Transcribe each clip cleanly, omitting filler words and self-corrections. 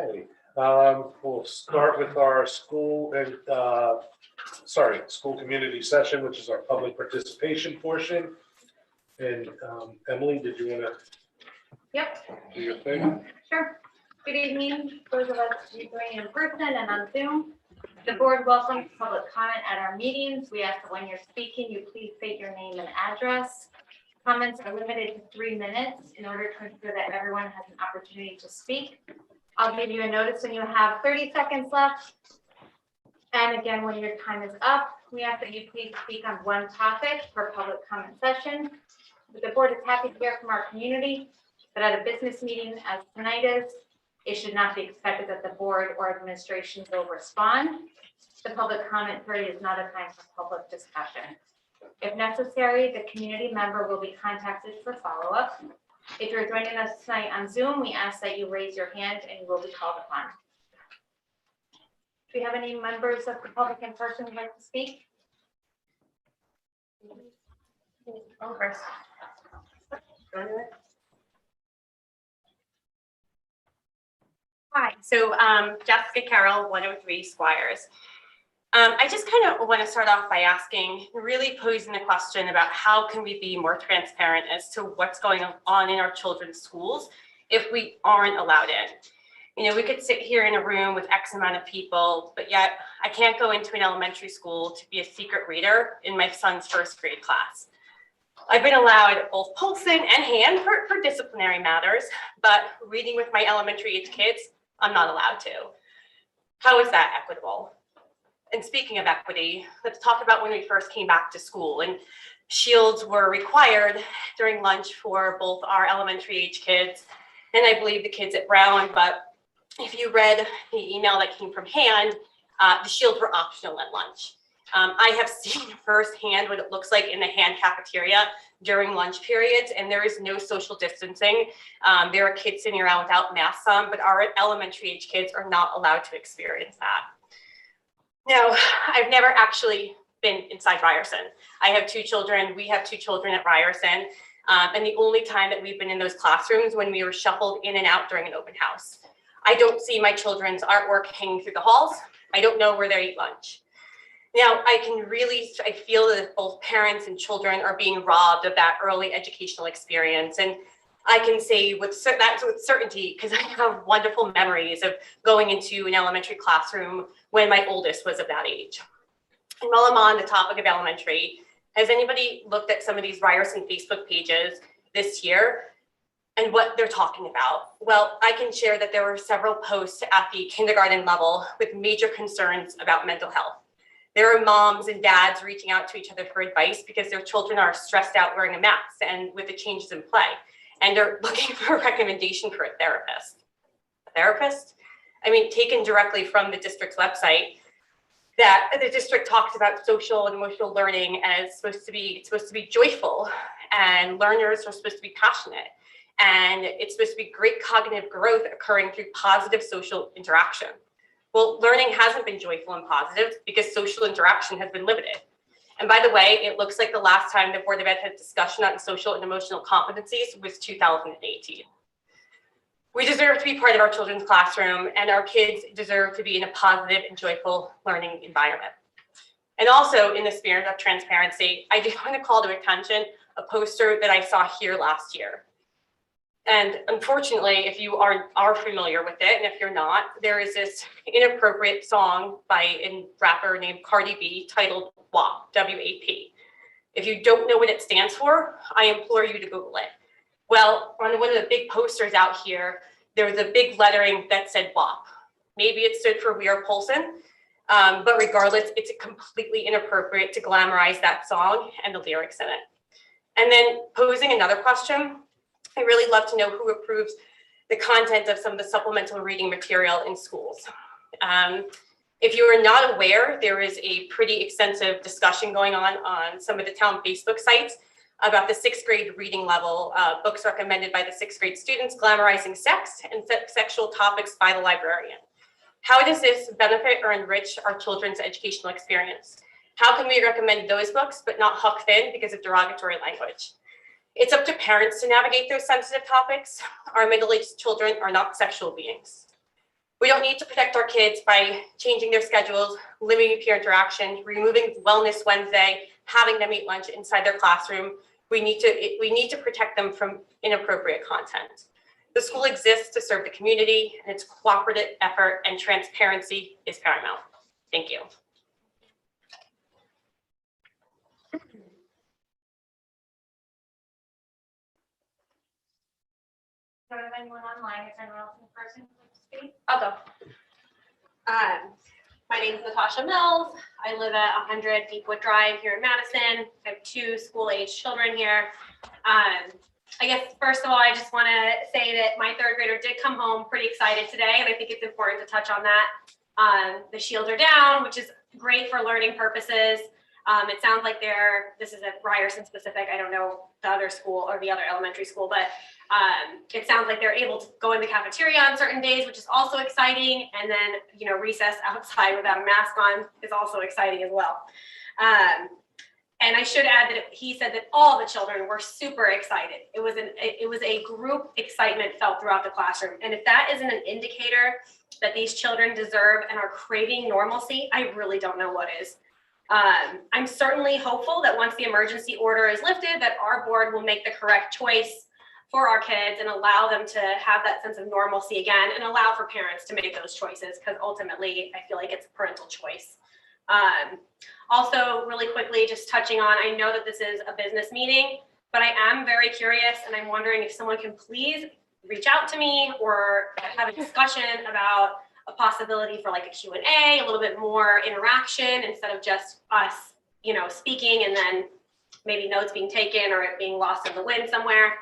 Okay, we'll start with our school and, school community session, which is our public participation portion. And Emily, did you want to do your thing? Sure. Good evening, those of us doing in person and on Zoom. The board welcomes public comment at our meetings. We ask that when you're speaking, you please state your name and address. Comments are limited to 3 minutes in order to ensure that everyone has an opportunity to speak. I'll give you a notice when you have 30 seconds left. And again, when your time is up, we ask that you please speak on one topic for public comment session. The board is happy to hear from our community, but at a business meeting as tonight is, it should not be expected that the board or administration will respond. The public comment period is not a time for public discussion. If necessary, the community member will be contacted for follow-up. If you're joining us tonight on Zoom, we ask that you raise your hand and you will be called upon. Do we have any members of the public in person who'd like to speak? Oh, first. Hi, so Jessica Carroll, 103 Squires. I just kind of want to start off by asking, really posing the question about how can we be more transparent as to what's going on in our children's schools if we aren't allowed in. You know, we could sit here in a room with X amount of people, but yet I can't go into an elementary school to be a secret reader in my son's first grade class. I've been allowed both Polson and hand for disciplinary matters, but reading with my elementary age kids, I'm not allowed to. How is that equitable? And speaking of equity, let's talk about when we first came back to school and shields were required during lunch for both our elementary age kids and I believe the kids at Brown. But if you read the email that came from hand, the shields were optional at lunch. I have seen firsthand what it looks like in the hand cafeteria during lunch periods, and there is no social distancing. There are kids sitting around without masks on, but our elementary age kids are not allowed to experience that. Now, I've never actually been inside Ryerson. I have 2 children. We have 2 children at Ryerson. And the only time that we've been in those classrooms when we were shuffled in and out during an open house. I don't see my children's artwork hanging through the halls. I don't know where they eat lunch. Now, I feel that both parents and children are being robbed of that early educational experience. And I can say with certainty, because I have wonderful memories of going into an elementary classroom when my oldest was of that age. And while I'm on the topic of elementary, has anybody looked at some of these Ryerson Facebook pages this year and what they're talking about? Well, I can share that there were several posts at the kindergarten level with major concerns about mental health. There are moms and dads reaching out to each other for advice because their children are stressed out wearing a mask and with the changes in play. And they're looking for a recommendation for a therapist. A therapist? I mean, taken directly from the district's website, that the district talks about social and emotional learning as supposed to be joyful, and learners are supposed to be passionate. And it's supposed to be great cognitive growth occurring through positive social interaction. Well, learning hasn't been joyful and positive because social interaction has been limited. And by the way, it looks like the last time the Board of Ed had discussion on social and emotional competencies was 2018. We deserve to be part of our children's classroom, and our kids deserve to be in a positive and joyful learning environment. And also, in the spirit of transparency, I do want to call to attention a poster that I saw here last year. And unfortunately, if you are familiar with it, and if you're not, there is this inappropriate song by a rapper named Cardi B titled WAP, W-A-P. If you don't know what it stands for, I implore you to Google it. Well, on one of the big posters out here, there was a big lettering that said WAP. Maybe it stood for We Are Polson, but regardless, it's completely inappropriate to glamorize that song and the lyrics in it. And then posing another question, I really love to know who approves the content of some of the supplemental reading material in schools. If you are not aware, there is a pretty extensive discussion going on some of the town Facebook sites about the 6th grade reading level, books recommended by the 6th grade students, glamorizing sex and sexual topics by the librarian. How does this benefit or enrich our children's educational experience? How can we recommend those books but not Huck Finn because of derogatory language? It's up to parents to navigate those sensitive topics. Our middle-aged children are not sexual beings. We don't need to protect our kids by changing their schedules, limiting peer interaction, removing Wellness Wednesday, having them eat lunch inside their classroom. We need to protect them from inappropriate content. The school exists to serve the community, and its cooperative effort and transparency is paramount. Thank you. Do we have anyone online? Is anyone else in person who would speak? I'll go. My name is Natasha Mills. I live at 100 Deepwood Drive here in Madison. I have 2 school-age children here. I guess, first of all, I just want to say that my 3rd grader did come home pretty excited today, and I think it's important to touch on that. The shields are down, which is great for learning purposes. It sounds like this is at Ryerson specific. I don't know the other school or the other elementary school, but it sounds like they're able to go in the cafeteria on certain days, which is also exciting. And then, recess outside without a mask on is also exciting as well. And I should add that he said that all the children were super excited. It was a group excitement felt throughout the classroom. And if that isn't an indicator that these children deserve and are craving normalcy, I really don't know what is. I'm certainly hopeful that once the emergency order is lifted, that our board will make the correct choice for our kids and allow them to have that sense of normalcy again and allow for parents to make those choices, because ultimately I feel like it's a parental choice. Also, really quickly, just touching on, I know that this is a business meeting, but I am very curious and I'm wondering if someone can please reach out to me or have a discussion about a possibility for like a Q&A, a little bit more interaction instead of just us, speaking and then maybe notes being taken or it being lost in the wind somewhere.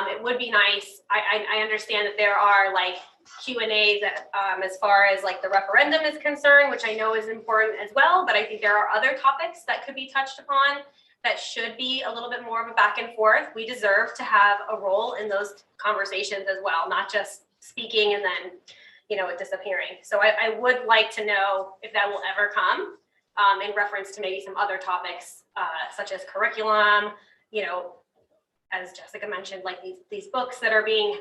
It would be nice. I understand that there are like Q&As that, as far as like the referendum is concerned, which I know is important as well, but I think there are other topics that could be touched upon that should be a little bit more of a back and forth. We deserve to have a role in those conversations as well, not just speaking and then it disappearing. So I would like to know if that will ever come in reference to maybe some other topics, such as curriculum, as Jessica mentioned, like these books that are being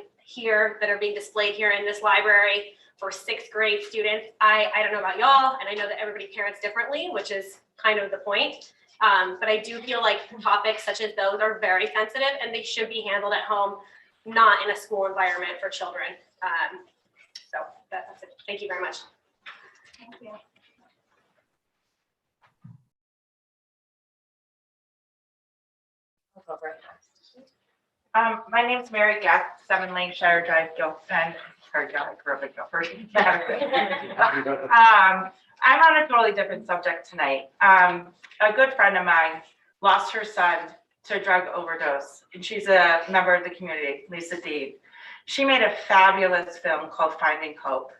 displayed here in this library for 6th grade students. I don't know about y'all, and I know that everybody parents differently, which is kind of the point. But I do feel like topics such as those are very sensitive and they should be handled at home, not in a school environment for children. So that's it. Thank you very much. Thank you. I'll go right next. My name's Mary Gath, 7 Lancashire Drive, Guilford. I grew up in Guilford. I'm on a totally different subject tonight. A good friend of mine lost her son to a drug overdose, and she's a member of the community, Lisa Deeb. She made a fabulous film called Finding Hope,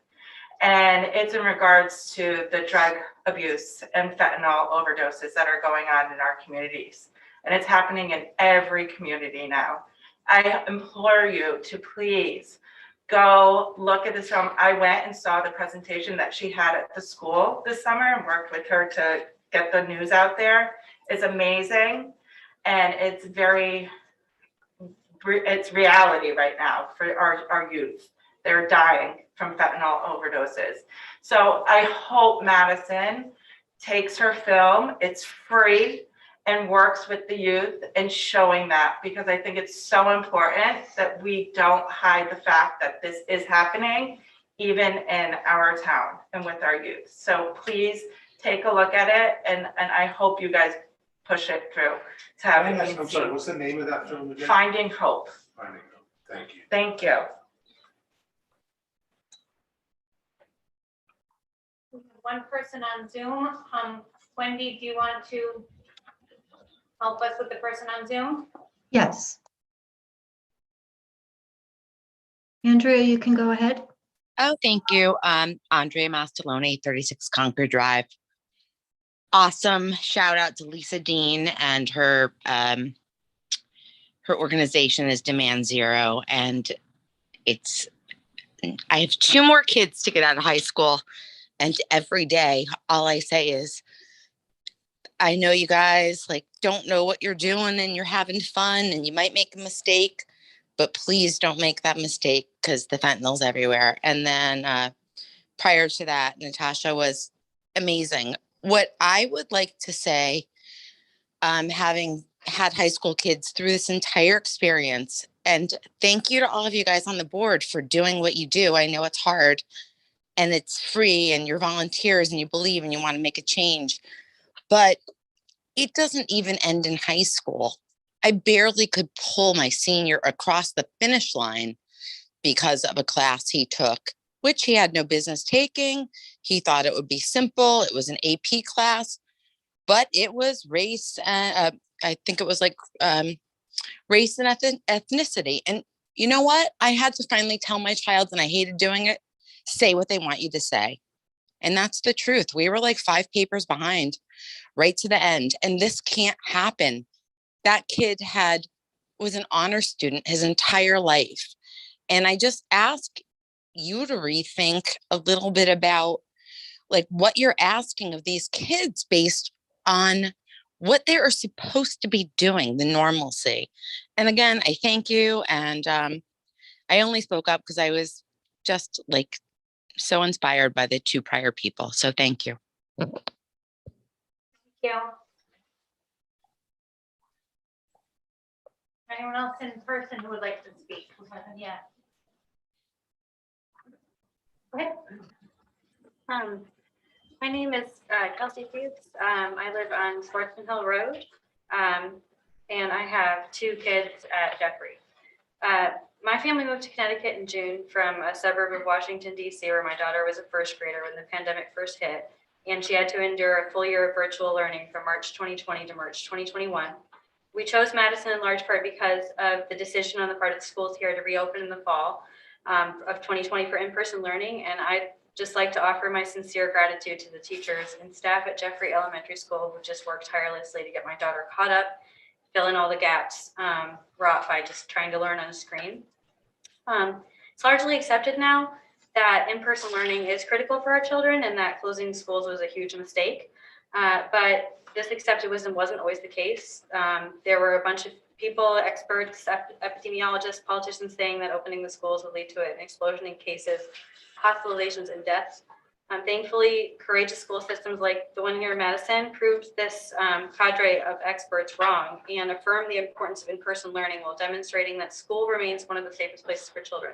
and it's in regards to the drug abuse and fentanyl overdoses that are going on in our communities. And it's happening in every community now. I implore you to please go look at this film. I went and saw the presentation that she had at the school this summer and worked with her to get the news out there. It's amazing, and it's reality right now for our youth. They're dying from fentanyl overdoses. So I hope Madison takes her film, it's free, and works with the youth and showing that, because I think it's so important that we don't hide the fact that this is happening even in our town and with our youth. So please take a look at it, and I hope you guys push it through to have it. I'm sorry, what's the name of that film again? Finding Hope. Finding Hope. Thank you. Thank you. We have one person on Zoom. Wendy, do you want to help us with the person on Zoom? Yes. Andrea, you can go ahead. Oh, thank you. Andrea Mastalone, 36 Concord Drive. Awesome. Shout out to Lisa Dean and her organization is Demand Zero. And I have 2 more kids to get out of high school. And every day, all I say is, I know you guys don't know what you're doing and you're having fun and you might make a mistake, but please don't make that mistake, because the fentanyl's everywhere. And then prior to that, Natasha was amazing. What I would like to say, having had high school kids through this entire experience, and thank you to all of you guys on the board for doing what you do. I know it's hard and it's free and you're volunteers and you believe and you want to make a change, but it doesn't even end in high school. I barely could pull my senior across the finish line because of a class he took, which he had no business taking. He thought it would be simple. It was an AP class, but it was race. I think it was like race and ethnicity. And you know what? I had to finally tell my child, and I hated doing it, say what they want you to say. And that's the truth. We were like 5 papers behind right to the end. And this can't happen. That kid was an honor student his entire life. And I just ask you to rethink a little bit about like what you're asking of these kids based on what they are supposed to be doing, the normalcy. And again, I thank you. And I only spoke up because I was just like so inspired by the 2 prior people. So thank you. Thank you. Anyone else in person who would like to speak? Who hasn't yet? Go ahead. My name is Kelsey Fuchs. I live on Sportsman Hill Road, and I have 2 kids at Jeffrey. My family moved to Connecticut in June from a suburb of Washington, D.C., where my daughter was a first grader when the pandemic first hit, and she had to endure a full year of virtual learning from March 2020 to March 2021. We chose Madison in large part because of the decision on the part of the schools here to reopen in the fall of 2020 for in-person learning, and I'd just like to offer my sincere gratitude to the teachers and staff at Jeffrey Elementary School who just worked tirelessly to get my daughter caught up, fill in all the gaps wrought by just trying to learn on a screen. It's largely accepted now that in-person learning is critical for our children and that closing schools was a huge mistake. But this accepted wisdom wasn't always the case. There were a bunch of people, experts, epidemiologists, politicians saying that opening the schools would lead to an explosion in cases, hospitalizations, and deaths. Thankfully, courageous school systems like the one here in Madison proved this cadre of experts wrong and affirmed the importance of in-person learning while demonstrating that school remains one of the safest places for children.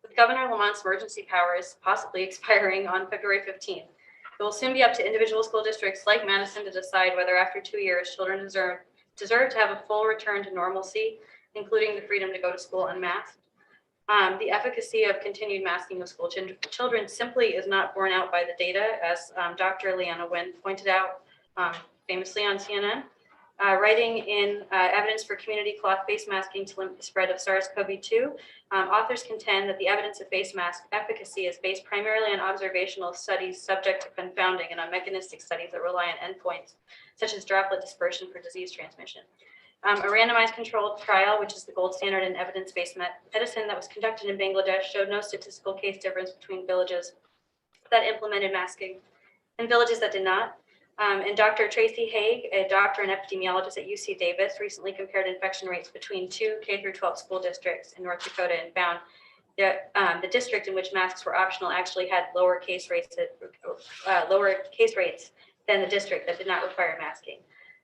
With Governor Lamont's emergency powers possibly expiring on February 15th, it will soon be up to individual school districts like Madison to decide whether after 2 years, children deserve to have a full return to normalcy, including the freedom to go to school unmasked. The efficacy of continued masking of school children simply is not borne out by the data, as Dr. Leanna Wen pointed out famously on CNN. Writing in Evidence for Community Cloth Face Masking to Limit the Spread of SARS-CoV-2, authors contend that the evidence of face mask efficacy is based primarily on observational studies subject to confounding and on mechanistic studies that rely on endpoints, such as droplet dispersion for disease transmission. A randomized controlled trial, which is the gold standard in evidence-based medicine that was conducted in Bangladesh, showed no statistical case difference between villages that implemented masking and villages that did not. And Dr. Tracy Haig, a doctor and epidemiologist at UC Davis, recently compared infection rates between 2 K-12 school districts in North Dakota and found that the district in which masks were optional actually had lower case rates than the district that did not require masking.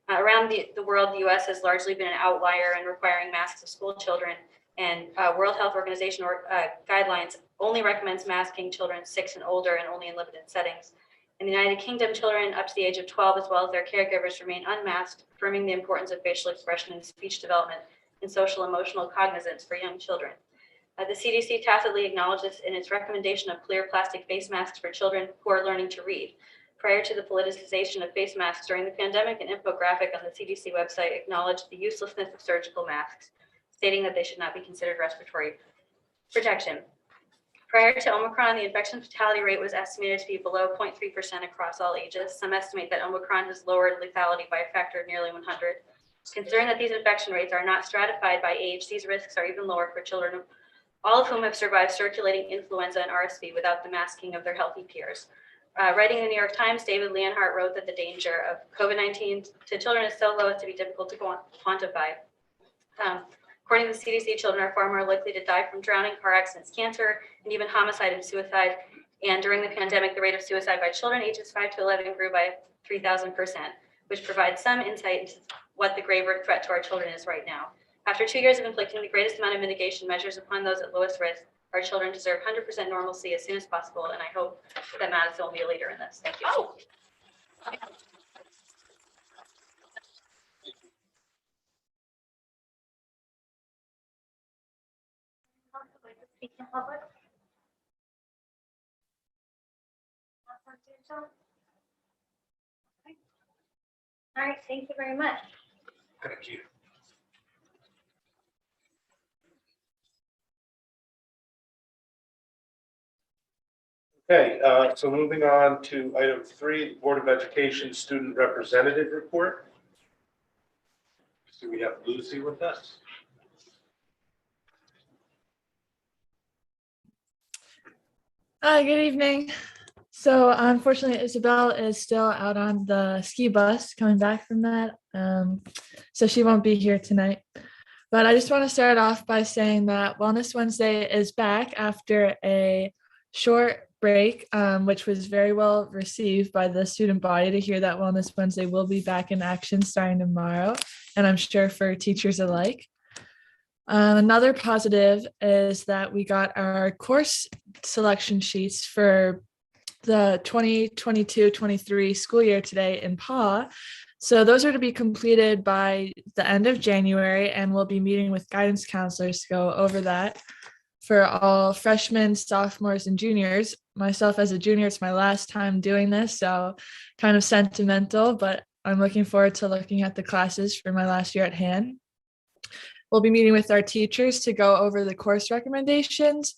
Around the world, the U.S. has largely been an outlier in requiring masks of school children, and World Health Organization guidelines only recommends masking children 6 and older and only in limited settings. In the United Kingdom, children up to the age of 12, as well as their caregivers, remain unmasked, affirming the importance of facial expression and speech development and social emotional cognizance for young children. The CDC tacitly acknowledged this in its recommendation of clear plastic face masks for children who are learning to read. Prior to the politicization of face masks during the pandemic, an infographic on the CDC website acknowledged the uselessness of surgical masks, stating that they should not be considered respiratory protection. Prior to Omicron, the infection fatality rate was estimated to be below 0.3% across all ages. Some estimate that Omicron has lowered lethality by a factor of nearly 100. Considering that these infection rates are not stratified by age, these risks are even lower for children, all of whom have survived circulating influenza and RSV without the masking of their healthy peers. Writing in the New York Times, David Leonhardt wrote that the danger of COVID-19 to children is so low as to be difficult to quantify. According to the CDC, children are far more likely to die from drowning, car accidents, cancer, and even homicide and suicide And during the pandemic, the rate of suicide by children ages 5 to 11 grew by 3,000%, which provides some insight into what the graver threat to our children is right now. After 2 years of inflicting the greatest amount of mitigation measures upon those at lowest risk, our children deserve 100% normalcy as soon as possible, and I hope that Madison will be a leader in this. Thank you. Oh. Like to speak in public? All right, thank you very much. Thank you. Okay, so moving on to item 3, Board of Education Student Representative Report. So we have Lucy with us. Good evening. So unfortunately, Isabel is still out on the ski bus coming back from that. So she won't be here tonight. But I just want to start off by saying that Wellness Wednesday is back after a short break, which was very well received by the student body to hear that Wellness Wednesday will be back in action starting tomorrow, and I'm sure for teachers alike. Another positive is that we got our course selection sheets for the 2022-23 school year today in PAW. So those are to be completed by the end of January, and we'll be meeting with guidance counselors to go over that for all freshmen, sophomores, and juniors. Myself as a junior, it's my last time doing this, so kind of sentimental, but I'm looking forward to looking at the classes for my last year at hand. We'll be meeting with our teachers to go over the course recommendations.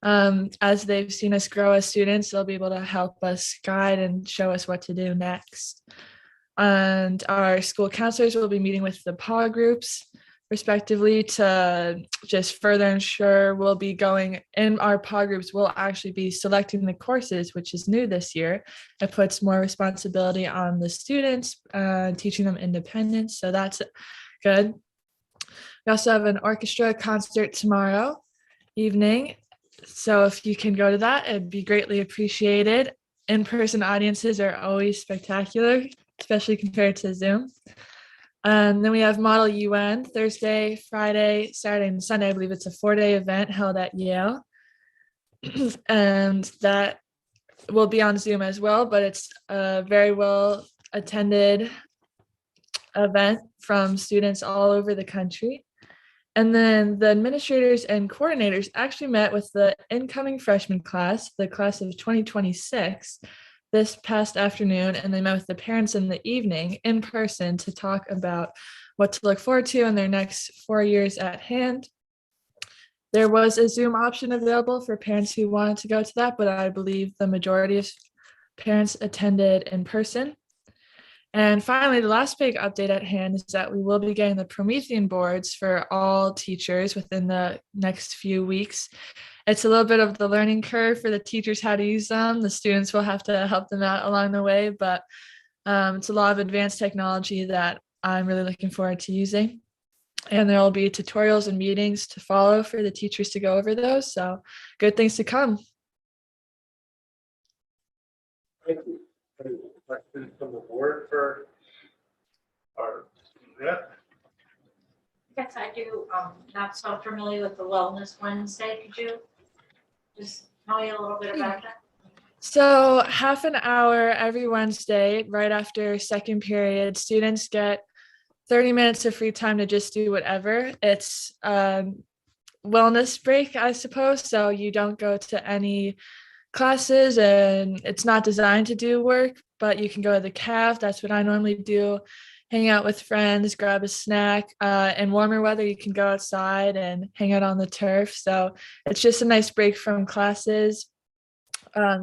As they've seen us grow as students, they'll be able to help us guide and show us what to do next. And our school counselors will be meeting with the PAW groups respectively to just further ensure we'll be going in our PAW groups. We'll actually be selecting the courses, which is new this year. It puts more responsibility on the students, teaching them independence. So that's good. We also have an orchestra concert tomorrow evening. So if you can go to that, it'd be greatly appreciated. In-person audiences are always spectacular, especially compared to Zoom. Then we have Model UN Thursday, Friday, Saturday, and Sunday. I believe it's a 4-day event held at Yale. And that will be on Zoom as well, but it's a very well attended event from students all over the country. And then the administrators and coordinators actually met with the incoming freshman class, the class of 2026, this past afternoon, and they met with the parents in the evening in person to talk about what to look forward to in their next 4 years at hand. There was a Zoom option available for parents who wanted to go to that, but I believe the majority of parents attended in person. And finally, the last big update at hand is that we will be getting the Promethean boards for all teachers within the next few weeks. It's a little bit of the learning curve for the teachers how to use them. The students will have to help them out along the way, but it's a lot of advanced technology that I'm really looking forward to using. And there will be tutorials and meetings to follow for the teachers to go over those. So good things to come. Thank you. Any questions from the board for our rep? Yes, I do. Not so familiar with the Wellness Wednesday. Could you just tell me a little bit about that? So half an hour every Wednesday, right after second period, students get 30 minutes of free time to just do whatever. It's wellness break, I suppose. So you don't go to any classes and it's not designed to do work, but you can go to the caf. That's what I normally do. Hang out with friends, grab a snack. In warmer weather, you can go outside and hang out on the turf. So it's just a nice break from classes.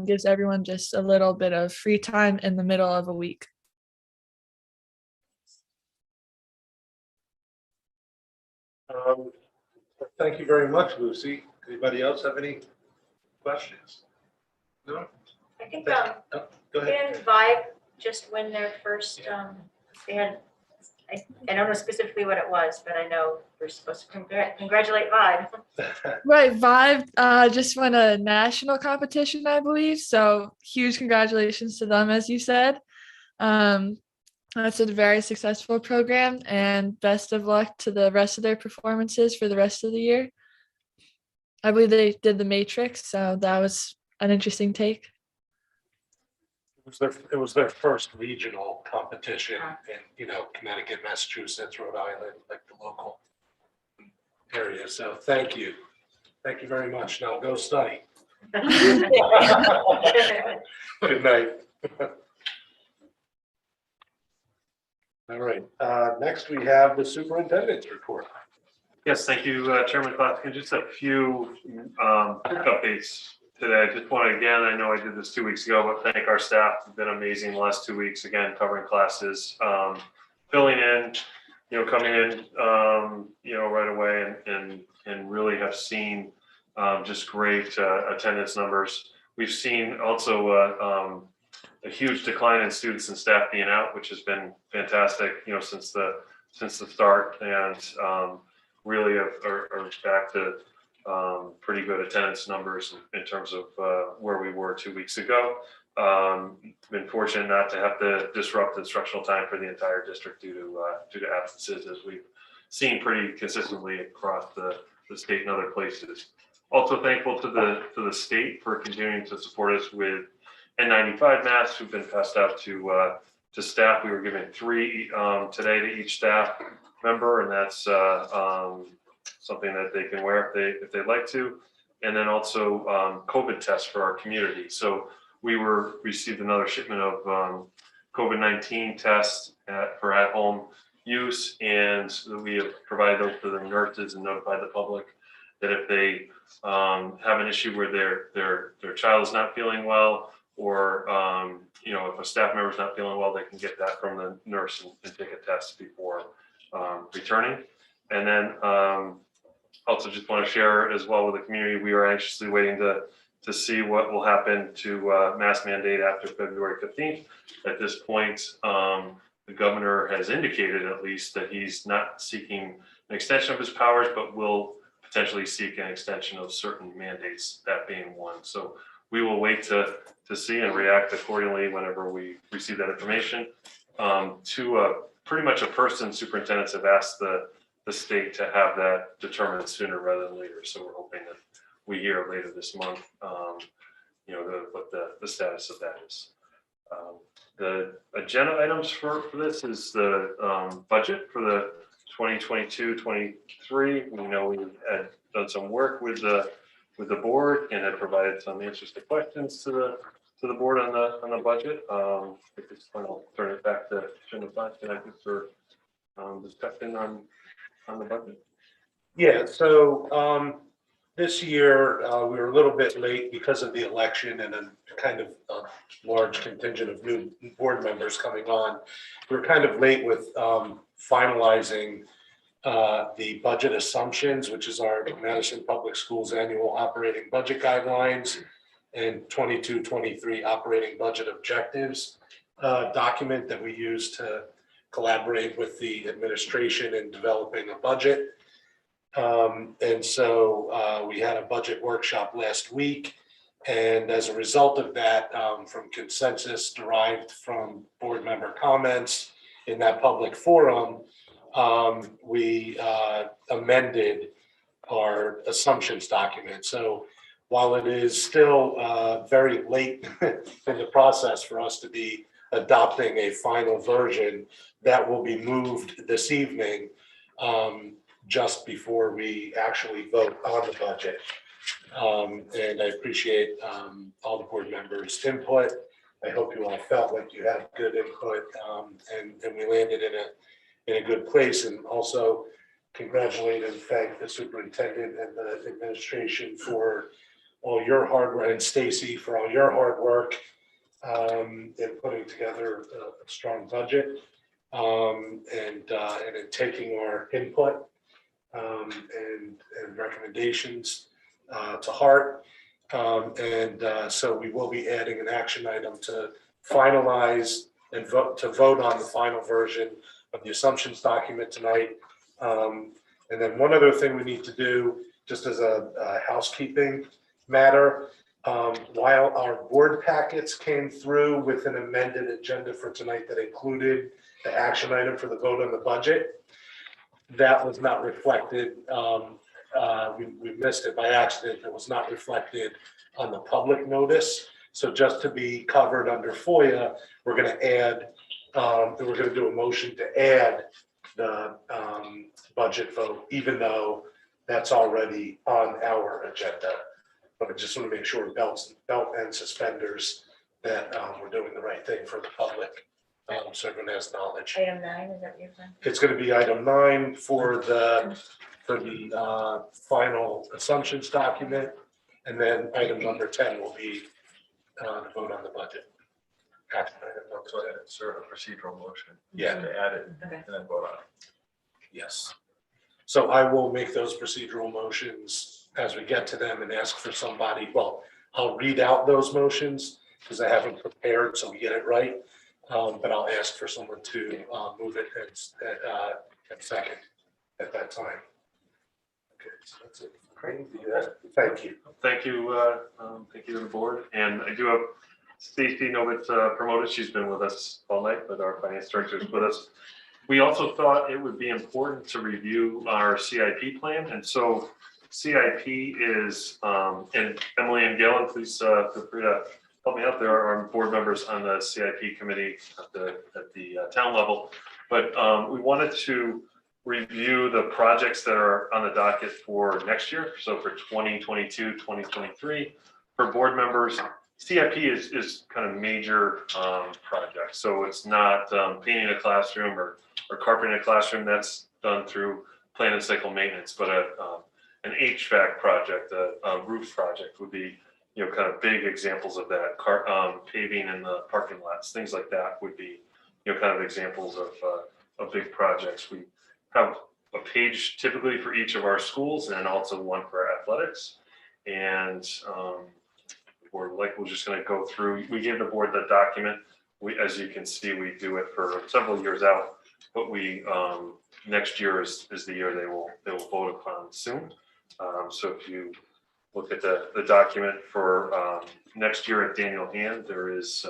Gives everyone just a little bit of free time in the middle of a week. Thank you very much, Lucy. Anybody else have any questions? No? I think Go ahead. Vibe just win their first, they had I don't know specifically what it was, but I know we're supposed to congratulate Vibe. Right, Vibe just won a national competition, I believe. So huge congratulations to them, as you said. That's a very successful program, and best of luck to the rest of their performances for the rest of the year. I believe they did the Matrix, so that was an interesting take. It was their first regional competition in, Connecticut, Massachusetts, Rhode Island, like the local area. So thank you. Thank you very much. Now go study. Good night. All right, next we have the superintendent's report. Yes, thank you, Chairman Clausen. Just a few quick updates today. I just want to, again, I know I did this 2 weeks ago, but thank our staff. It's been amazing the last 2 weeks, again, covering classes, filling in, coming in, right away and really have seen just great attendance numbers. We've seen also a huge decline in students and staff being out, which has been fantastic, since the start, and really are back to pretty good attendance numbers in terms of where we were 2 weeks ago. Been fortunate not to have to disrupt instructional time for the entire district due to absences, as we've seen pretty consistently across the state and other places. Also thankful to the state for continuing to support us with N95 masks who've been passed out to staff. We were giving 3 today to each staff member, and that's something that they can wear if they'd like to. And then also COVID tests for our community. So we received another shipment of COVID-19 tests for at-home use, and we have provided those to the nurses and notified the public that if they have an issue where their child is not feeling well, or if a staff member is not feeling well, they can get that from the nurse and take a test before returning. And then also just want to share as well with the community, we are anxiously waiting to see what will happen to mask mandate after February 15th. At this point, the governor has indicated at least that he's not seeking an extension of his powers, but will potentially seek an extension of certain mandates, that being one. So we will wait to see and react accordingly whenever we receive that information. Pretty much a person, superintendents have asked the state to have that determined sooner rather than later. So we're hoping that we hear later this month, what the status of that is. The agenda items for this is the budget for the 2022-23. We know we had done some work with the board and have provided some answers to questions to the board on the budget. At this point, I'll turn it back to Chairman Clausen, I think, for discussion on the budget. Yeah, so this year we were a little bit late because of the election and a kind of a large contingent of new board members coming on. We were kind of late with finalizing the budget assumptions, which is our Madison Public Schools annual operating budget guidelines and 22-23 operating budget objectives document that we use to collaborate with the administration in developing a budget. And so we had a budget workshop last week. And as a result of that, from consensus derived from board member comments in that public forum, we amended our assumptions document. So while it is still very late in the process for us to be adopting a final version, that will be moved this evening just before we actually vote on the budget. And I appreciate all the board members' input. I hope you all felt like you had good input, and we landed in a good place. And also congratulate and thank the superintendent and the administration for all your hard work, and Stacy for all your hard work in putting together a strong budget, and in taking our input and recommendations to heart. So we will be adding an action item to finalize and vote on the final version of the assumptions document tonight. And then one other thing we need to do, just as a housekeeping matter, while our board packets came through with an amended agenda for tonight that included the action item for the vote on the budget, that was not reflected. We missed it by accident. It was not reflected on the public notice. So just to be covered under FOIA, we're going to add, we're going to do a motion to add the budget vote, even though that's already on our agenda. But I just want to make sure belt and suspenders that we're doing the right thing for the public. So everyone has knowledge. Item 9, is that what you're saying? It's going to be item 9 for the final assumptions document. And then item number 10 will be the vote on the budget. Action item number So 10. it's sort of a procedural motion. Yeah. To add it Okay. and then vote on it. Yes. So I will make those procedural motions as we get to them and ask for somebody, well, I'll read out those motions because I haven't prepared so we get it right. But I'll ask for someone to move it at second at that time. Okay, so that's it. Great. Thank you. Thank you to the board. And I do have Stacy Novitz promoted. She's been with us all night, but our finance director is with us. We also thought it would be important to review our CIP plan. And so CIP is, and Emily and Galen, please feel free to help me out. There are board members on the CIP committee at the town level. But we wanted to review the projects that are on the docket for next year. So for 2022, 2023, for board members, CIP is kind of major projects. So it's not painting a classroom or carpeting a classroom. That's done through plan and cycle maintenance. But an HVAC project, a roof project would be, kind of big examples of that. Paving in the parking lots, things like that would be, kind of examples of big projects. We have a page typically for each of our schools and also one for athletics. And we're just going to go through. We gave the board the document. As you can see, we do it for several years out. But we next year is the year they will vote upon soon. So if you look at the document for next year at Daniel Hand, there is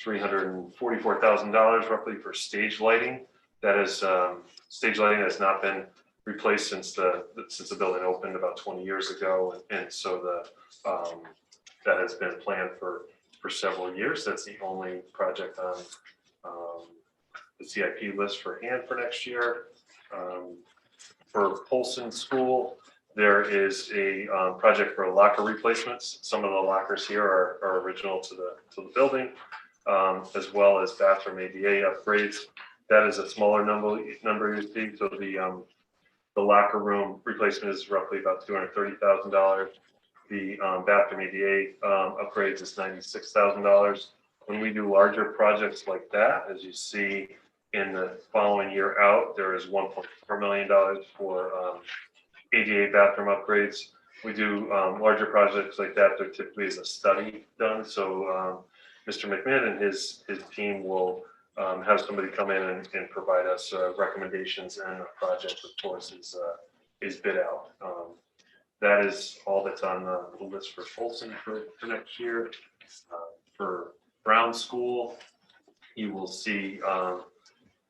$344,000 roughly for stage lighting. That is stage lighting has not been replaced since the building opened about 20 years ago, and so that has been planned for several years. That's the only project on the CIP list for Hand for next year. For Polson School, there is a project for locker replacements. Some of the lockers here are original to the building, as well as bathroom ADA upgrades. That is a smaller number you see. So the locker room replacement is roughly about $230,000. The bathroom ADA upgrades is $96,000. When we do larger projects like that, as you see in the following year out, there is $1.4 million for ADA bathroom upgrades. We do larger projects like that. There typically is a study done. So Mr. McMahon and his team will have somebody come in and provide us recommendations, and a project, of course, is bid out. That is all that's on the list for Folsom for next year. For Brown School, you will see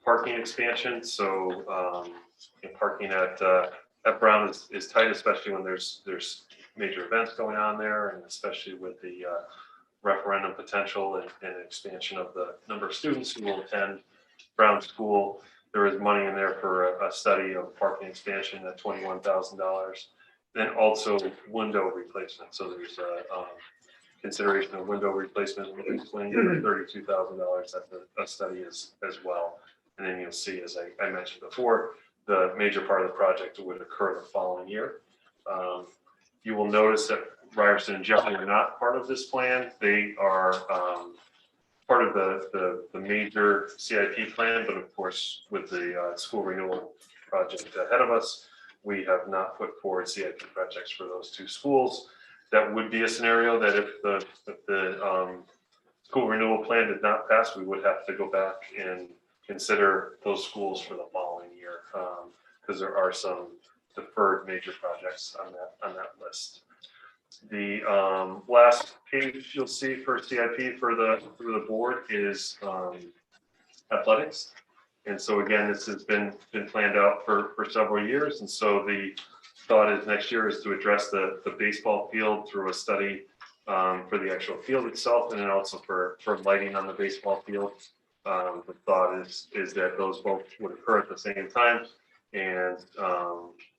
parking expansion. So parking at Brown is tight, especially when there's major events going on there, and especially with the referendum potential and expansion of the number of students who will attend Brown School. There is money in there for a study of parking expansion at $21,000. Then also window replacement. So there's a consideration of window replacement with $32,000. That's a study as well. And then you'll see, as I mentioned before, the major part of the project would occur the following year. You will notice that Ryerson and Jeffrey are not part of this plan. They are part of the major CIP plan, but of course, with the school renewal project ahead of us, we have not put forward CIP projects for those two schools. That would be a scenario that if the school renewal plan did not pass, we would have to go back and consider those schools for the following year, because there are some deferred major projects on that list. The last page you'll see for CIP for the board is athletics. And so again, this has been planned out for several years. And so the thought is next year is to address the baseball field through a study for the actual field itself, and then also for lighting on the baseball field. The thought is that those both would occur at the same time. And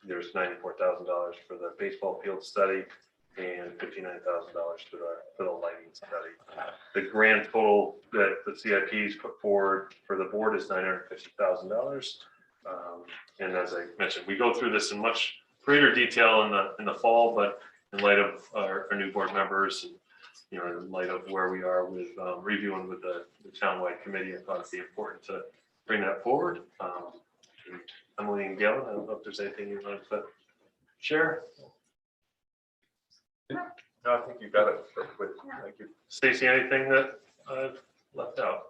there's $94,000 for the baseball field study and $59,000 for the lighting study. The grand total that the CIPs put forward for the board is $950,000. And as I mentioned, we go through this in much greater detail in the fall, but in light of our new board members and in light of where we are with reviewing with the townwide committee, I thought it'd be important to bring that forward. Emily and Gail, I don't know if there's anything you'd like to share. No, I think you got it. Thank you. Stacy, anything that I've left out?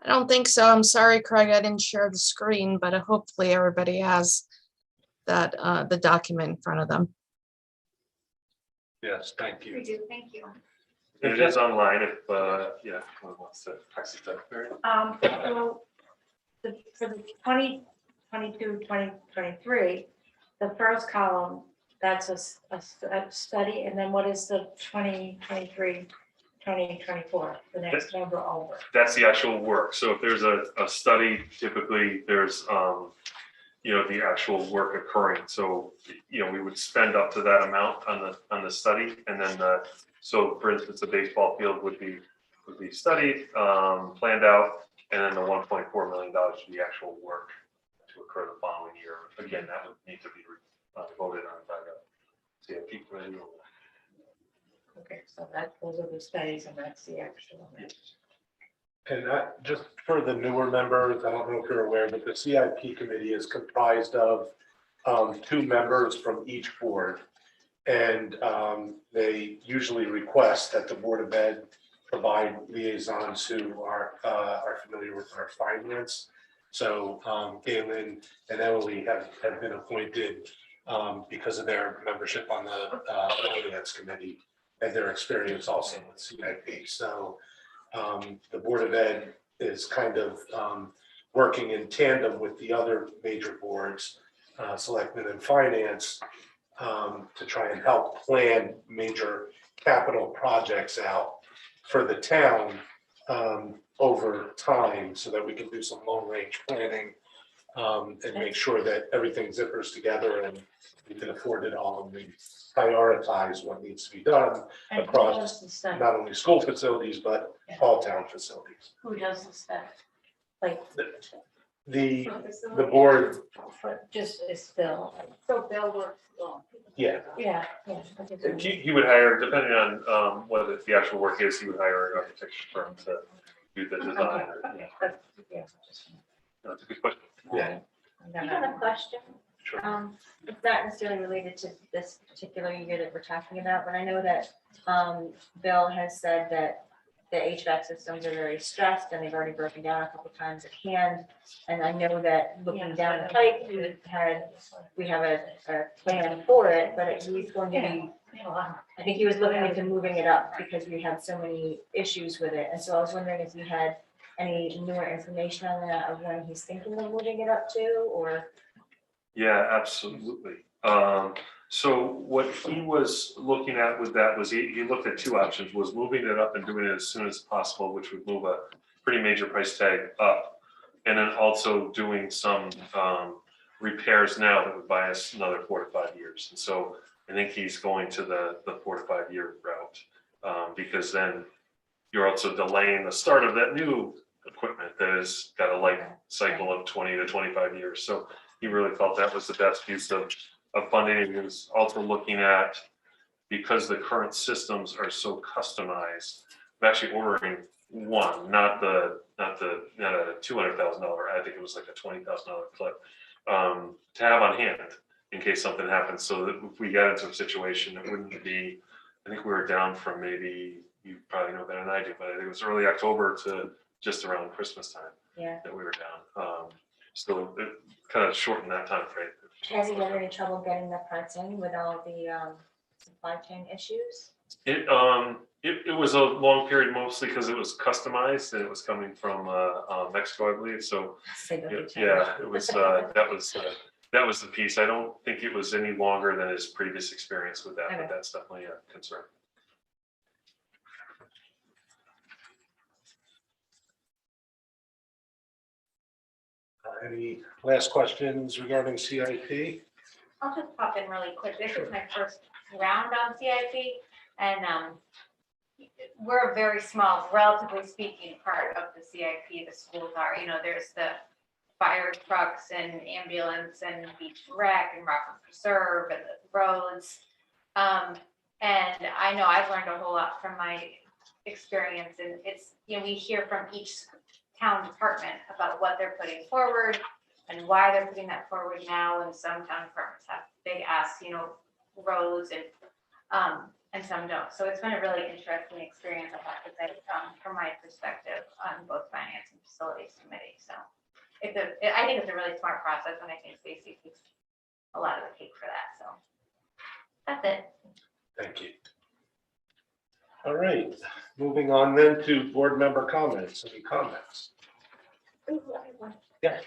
I don't think so. I'm sorry, Craig, I didn't share the screen, but hopefully everybody has that, the document in front of them. Yes, thank you. We do, thank you. It is online if, yeah, one wants to access that. So for the 2022, 2023, the first column, that's a study, and then what is the 2023, 2024, the next number over? That's the actual work. So if there's a study, typically there's, the actual work occurring. So, we would spend up to that amount on the study. And then, so for instance, the baseball field would be studied, planned out, and then the $1.4 million would be actual work to occur the following year. Again, that would need to be voted on by the CIP committee. Okay, so those are the studies, and that's the actual amount. And that, just for the newer members, I don't know if you're aware, but the CIP committee is comprised of 2 members from each board. And they usually request that the Board of Ed provide liaisons who are familiar with our finance. So Galen and Emily have been appointed because of their membership on the finance committee and their experience also with CIP. So the Board of Ed is kind of working in tandem with the other major boards, Selectmen and Finance, to try and help plan major capital projects out for the town over time so that we can do some long range planning and make sure that everything zippers together and we can afford it all and we prioritize what needs to be done And who across does the study? not only school facilities, but all town facilities. Who does the study? Like, The board, just is Bill. So Bill works along. yeah, Yeah, yeah. okay, so- He would hire, depending on what the actual work is, he would hire an architecture firm to do the design. Okay, but, yeah, just- That's a good question. yeah. I'm I gonna- have a question. Sure. It's not necessarily related to this particular year that we're talking about, but I know that Bill has said that the HVAC systems are very stressed and they've already broken down a couple times at hand. And I know that looking down the pipe, we have a plan for it, but he's going to be, I think he was looking into moving it up because we had so many issues with it. And so I was wondering if you had any newer information on that, of when he's thinking of moving it up to, or? Yeah, absolutely. So what he was looking at with that was he looked at 2 options, was moving it up and doing it as soon as possible, which would move a pretty major price tag up. And then also doing some repairs now that would buy us another 4 to 5 years. And so I think he's going to the 4 to 5 year route because then you're also delaying the start of that new equipment that has got a life cycle of 20 to 25 years. So he really felt that was the best use of funding. He was also looking at, because the current systems are so customized, I'm actually ordering one, not a $200,000. I think it was like a $20,000 clip to have on hand in case something happens. So that if we got into a situation, it wouldn't be. I think we were down from maybe, you probably know better than I do, but I think it was early October to just around Christmas time. Yeah. that we were down. So it kind of shortened that time frame. Has he had any trouble getting the parts in with all the supply chain issues? It was a long period, mostly because it was customized and it was coming from Mexico, I believe. So yeah, it was that was the piece. I don't think it was any longer than his previous experience with that, Okay. but that's definitely a concern. Any last questions regarding CIP? I'll just pop in really quick. This is my first round on CIP, and we're a very small, relatively speaking, part of the CIP. The schools are, there's the fire trucks and ambulance and beach and rec and Rockland Preserve and the roads. And I know I've learned a whole lot from my experience, and it's, we hear from each town department about what they're putting forward and why they're putting that forward now. And some town departments have big ass, roads and some don't. So it's been a really interesting experience, I have to say, from my perspective on both finance and facilities committee. So I think it's a really smart process, and I think Stacy takes a lot of the cake for that. So that's it. Thank you. All right, moving on then to board member comments. Any comments? Yeah.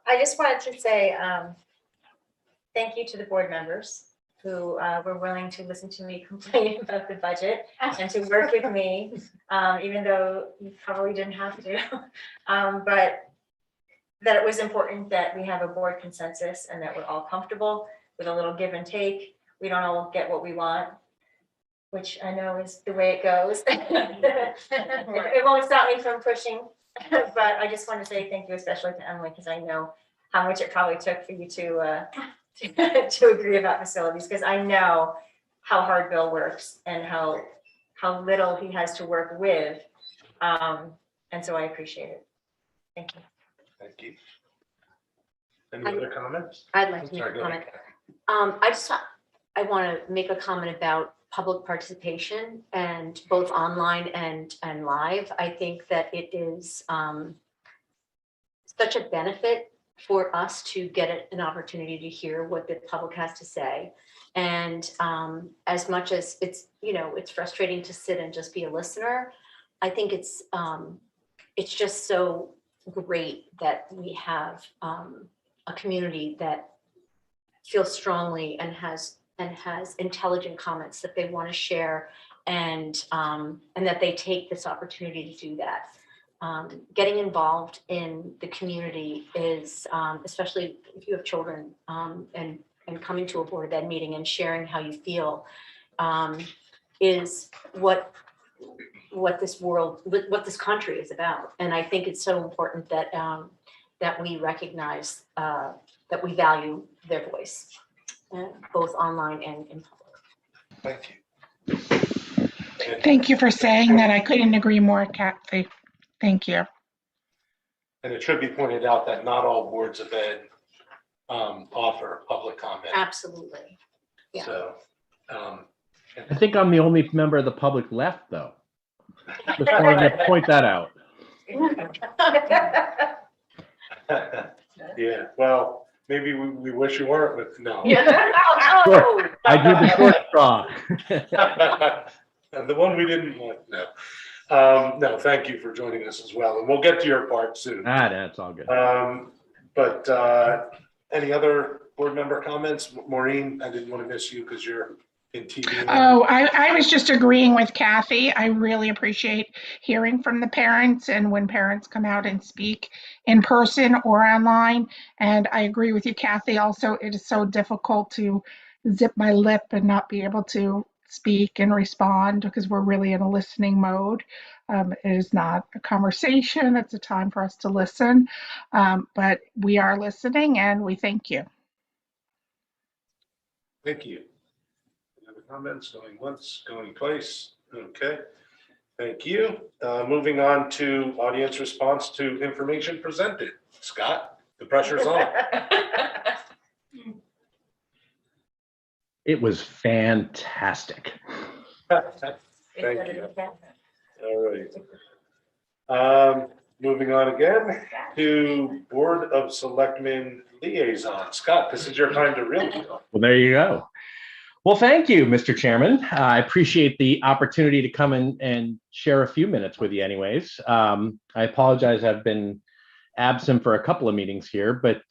I just wanted to say thank you to the board members who were willing to listen to me complain about the budget and to work with me, even though you probably didn't have to. But that it was important that we have a board consensus and that we're all comfortable with a little give and take. We don't all get what we want, which I know is the way it goes. It won't stop me from pushing, but I just want to say thank you, especially to Emily, because I know how much it probably took for you to agree about facilities, because I know how hard Bill works and how little he has to work with. And so I appreciate it. Thank you. Thank you. Any other comments? I'd like to make Sorry, a go comment. ahead. I want to make a comment about public participation, and both online and live. I think that it is such a benefit for us to get an opportunity to hear what the public has to say. And as much as it's frustrating to sit and just be a listener, I think it's just so great that we have a community that feels strongly and has intelligent comments that they want to share, and that they take this opportunity to do that. Getting involved in the community is, especially if you have children, and coming to a Board of Ed meeting and sharing how you feel, is what this country is about. And I think it's so important that that we recognize that we value their voice, both online and in public. Thank you. Thank you for saying that. I couldn't agree more, Kathy. Thank you. And it should be pointed out that not all boards of ed offer public comment. Absolutely. Yeah. So, I think I'm the only member of the public left, though. Just wanted to point that out. yeah, well, maybe we wish you weren't, but no. Sure. I do the short straw. And the one we didn't want, no. No, thank you for joining us as well. And we'll get to your part soon. That's all good. But any other board member comments? Maureen, I didn't want to miss you because you're in TV. Oh, I was just agreeing with Kathy. I really appreciate hearing from the parents and when parents come out and speak in person or online. And I agree with you, Kathy. Also, it is so difficult to zip my lip and not be able to speak and respond because we're really in a listening mode. It is not a conversation. It's a time for us to listen. But we are listening and we thank you. Thank you. Any other comments? Going once, going twice. Okay. Thank you. Moving on to audience response to information presented. Scott, the pressure's on. It was fantastic. Thank you. All right. Moving on again to Board of Selectmen Liaison. Scott, this is your time to really go. Well, there you go. Well, thank you, Mr. Chairman. I appreciate the opportunity to come in and share a few minutes with you anyways. I apologize, I've been absent for a couple of meetings here, but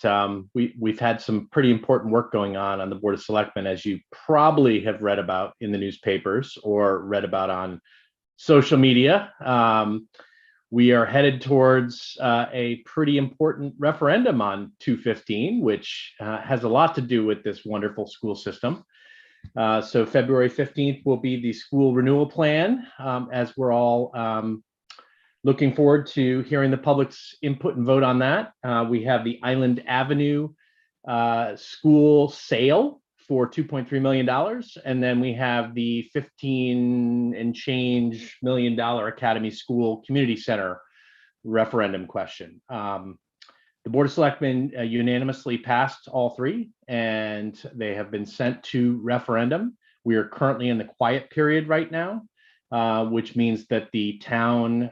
we've had some pretty important work going on the Board of Selectmen, as you probably have read about in the newspapers or read about on social media. We are headed towards a pretty important referendum on 215, which has a lot to do with this wonderful school system. So February 15th will be the school renewal plan, as we're all looking forward to hearing the public's input and vote on that. We have the Island Avenue school sale for $2.3 million. And then we have the 15 and change $1 million Academy School Community Center referendum question. The Board of Selectmen unanimously passed all three, and they have been sent to referendum. We are currently in the quiet period right now, which means that the town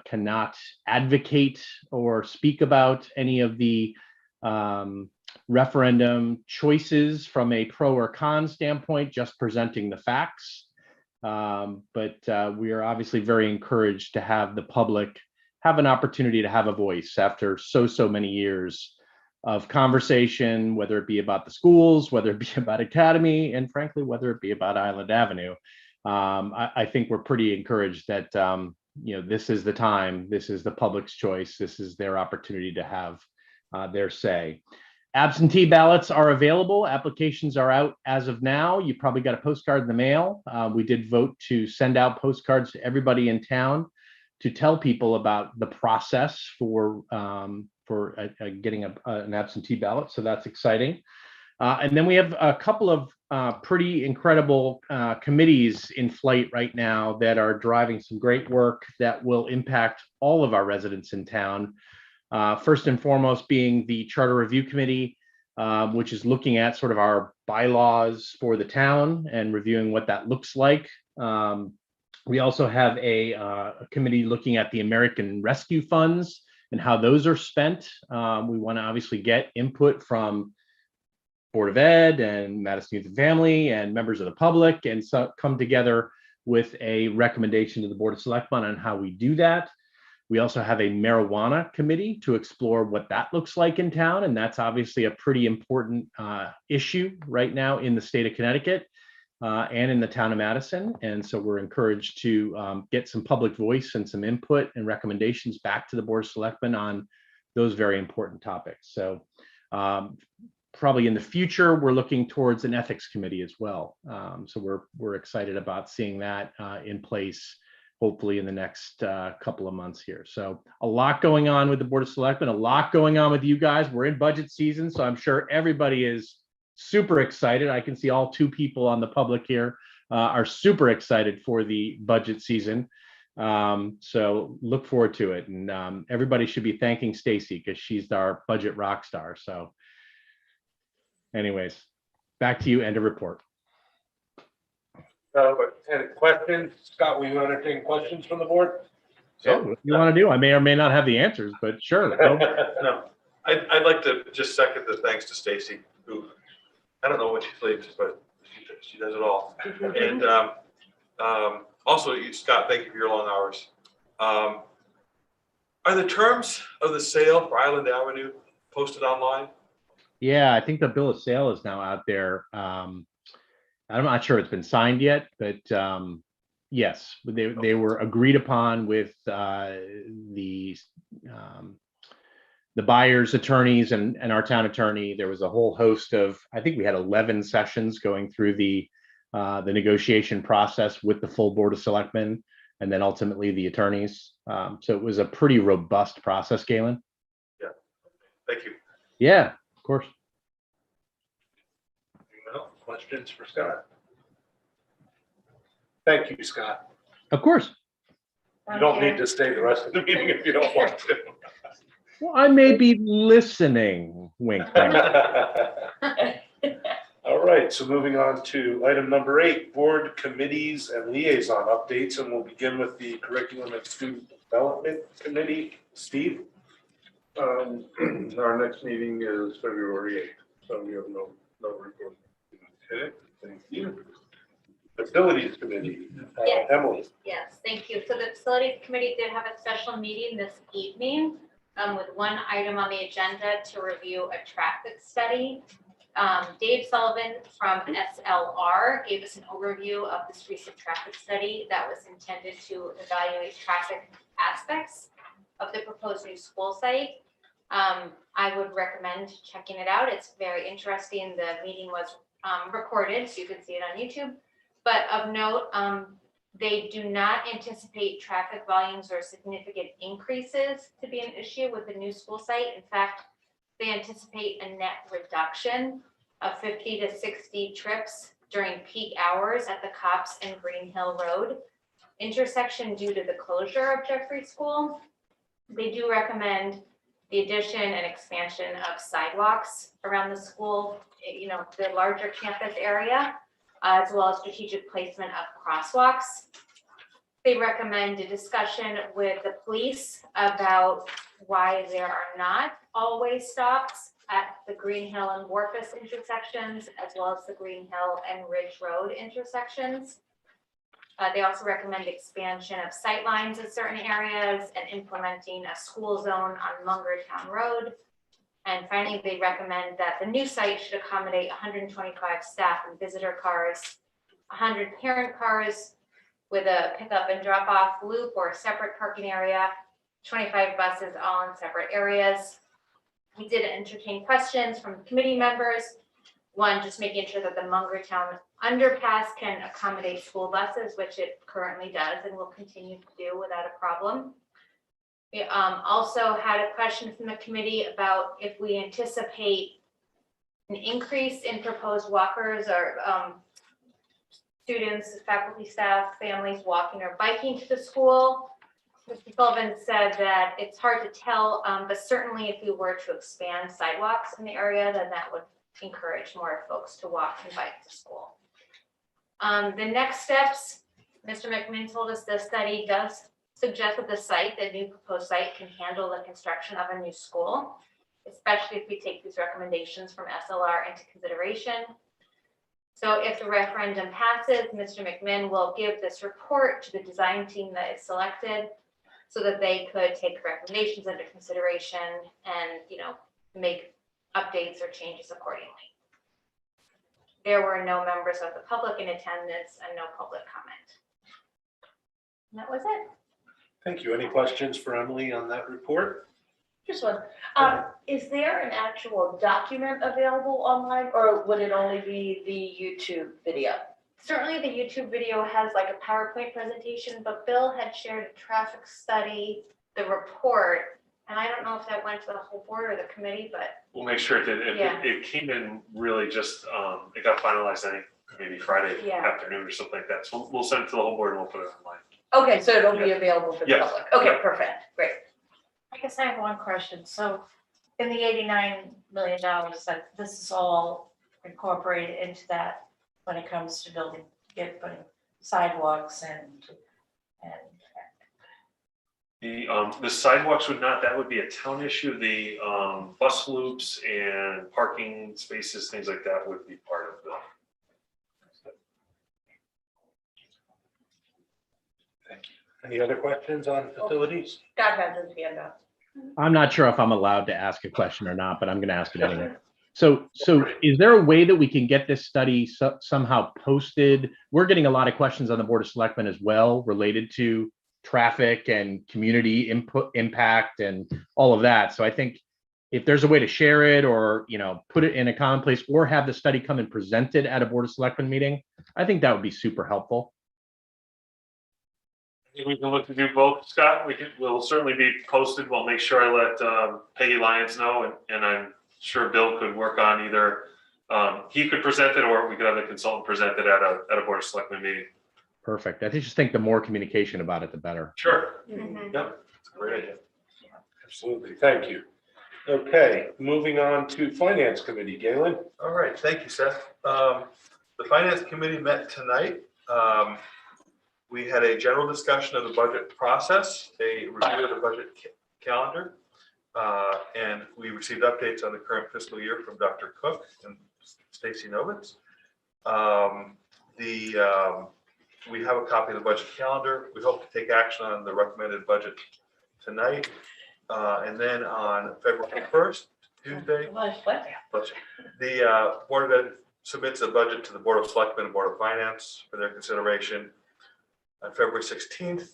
cannot advocate or speak about any of the referendum choices from a pro or con standpoint, just presenting the facts. But we are obviously very encouraged to have the public have an opportunity to have a voice after so many years of conversation, whether it be about the schools, whether it be about Academy, and frankly, whether it be about Island Avenue. I think we're pretty encouraged that this is the time, this is the public's choice, this is their opportunity to have their say. Absentee ballots are available. Applications are out as of now. You probably got a postcard in the mail. We did vote to send out postcards to everybody in town to tell people about the process for getting an absentee ballot. So that's exciting. And then we have a couple of pretty incredible committees in flight right now that are driving some great work that will impact all of our residents in town. First and foremost being the Charter Review Committee, which is looking at sort of our bylaws for the town and reviewing what that looks like. We also have a committee looking at the American Rescue Funds and how those are spent. We want to obviously get input from Board of Ed and Madison Youth and Family and members of the public, and so come together with a recommendation to the Board of Selectmen on how we do that. We also have a marijuana committee to explore what that looks like in town, and that's obviously a pretty important issue right now in the state of Connecticut and in the town of Madison. And so we're encouraged to get some public voice and some input and recommendations back to the Board of Selectmen on those very important topics. So probably in the future, we're looking towards an ethics committee as well. So we're excited about seeing that in place, hopefully in the next couple of months here. So a lot going on with the Board of Selectmen, a lot going on with you guys. We're in budget season, so I'm sure everybody is super excited. I can see all two people on the public here are super excited for the budget season. So look forward to it. And everybody should be thanking Stacy because she's our budget rock star. So anyways, back to you, end of report. Any questions? Scott, will you entertain questions from the board? So what you want to do? I may or may not have the answers, but sure. No, I'd like to just second the thanks to Stacy, who, I don't know when she sleeps, but she does it all. And also, Scott, thank you for your long hours. Are the terms of the sale for Island Avenue posted online? Yeah, I think the bill of sale is now out there. I'm not sure it's been signed yet, but yes, they were agreed upon with the buyer's attorneys and our town attorney. There was a whole host of, I think we had 11 sessions going through the negotiation process with the full Board of Selectmen and then ultimately the attorneys. So it was a pretty robust process, Galen. Yeah, thank you. Yeah, of course. No questions for Scott? Thank you, Scott. Of course. You don't need to stay the rest of the meeting if you don't want to. Well, I may be listening, wink. wink. I'm All right, so moving on to item number 8, board committees and liaison updates, and we'll begin with the Curriculum and Student Development Committee. Steve? Our next meeting is February 8th, so we have no report. Okay, thank you. Facilities Committee, Yes. Emily. Yes, thank you. So the facilities committee did have a special meeting this evening with one item on the agenda to review a traffic study. Dave Sullivan from SLR gave us an overview of this recent traffic study that was intended to evaluate traffic aspects of the proposed new school site. I would recommend checking it out. It's very interesting. The meeting was recorded, so you can see it on YouTube. But of note, they do not anticipate traffic volumes or significant increases to be an issue with the new school site. In fact, they anticipate a net reduction of 50 to 60 trips during peak hours at the Cops and Green Hill Road intersection due to the closure of Jeffrey School. They do recommend the addition and expansion of sidewalks around the school, the larger campus area, as well as strategic placement of crosswalks. They recommend a discussion with the police about why there are not always stops at the Green Hill and Warfus intersections, as well as the Green Hill and Ridge Road intersections. They also recommend expansion of sight lines in certain areas and implementing a school zone on Mungertown Road. And finally, they recommend that the new site should accommodate 125 staff and visitor cars, 100 parent cars with a pickup and drop off loop or a separate parking area, 25 buses all in separate areas. We did entertain questions from committee members. One, just making sure that the Mungertown underpass can accommodate school buses, which it currently does and will continue to do without a problem. We also had a question from the committee about if we anticipate an increase in proposed walkers or students, faculty, staff, families walking or biking to the school. Mr. Sullivan said that it's hard to tell, but certainly if we were to expand sidewalks in the area, then that would encourage more folks to walk and bike to school. The next steps, Mr. McMinn told us the study does suggest that the new proposed site can handle the construction of a new school, especially if we take these recommendations from SLR into consideration. So if the referendum passes, Mr. McMinn will give this report to the design team that is selected so that they could take recommendations under consideration and, make updates or changes accordingly. There were no members of the public in attendance and no public comment. And that was it. Thank you. Any questions for Emily on that report? Just one. Is there an actual document available online, or would it only be the YouTube video? Certainly the YouTube video has like a PowerPoint presentation, but Bill had shared a traffic study, the report, and I don't know if that went to the whole board or the committee, but. We'll make sure it did. It came in really just, it got finalized, I think, maybe Friday afternoon or something like that. So we'll send it to the whole board and we'll put it online. Okay, so it'll be available for the public. Okay, perfect, great. I guess I have one question. So in the $89 million, that this is all incorporated into that when it comes to putting sidewalks and The sidewalks would not, that would be a town issue. The bus loops and parking spaces, things like that would be part of the. Thank you. Any other questions on facilities? Scott has his hand up. I'm not sure if I'm allowed to ask a question or not, but I'm going to ask it anyway. So is there a way that we can get this study somehow posted? We're getting a lot of questions on the Board of Selectmen as well related to traffic and community impact and all of that. So I think if there's a way to share it or, put it in a common place or have the study come and present it at a Board of Selectmen meeting, I think that would be super helpful. I think we can look to do both, Scott. We'll certainly be posted. We'll make sure I let Peggy Lyons know, and I'm sure Bill could work on either he could present it or we could have the consultant present it at a Board of Selectmen meeting. Perfect. I just think the more communication about it, the better. Sure. Mm-hmm. Yep. It's a great idea. Absolutely. Thank you. Okay, moving on to Finance Committee. Galen? All right, thank you, Seth. The Finance Committee met tonight. We had a general discussion of the budget process, a review of the budget calendar, and we received updates on the current fiscal year from Dr. Cook and Stacy Novitz. We have a copy of the budget calendar. We hope to take action on the recommended budget tonight. And then on February 1st, Tuesday, the Board of Ed submits a budget to the Board of Selectmen and Board of Finance for their consideration. On February 16th,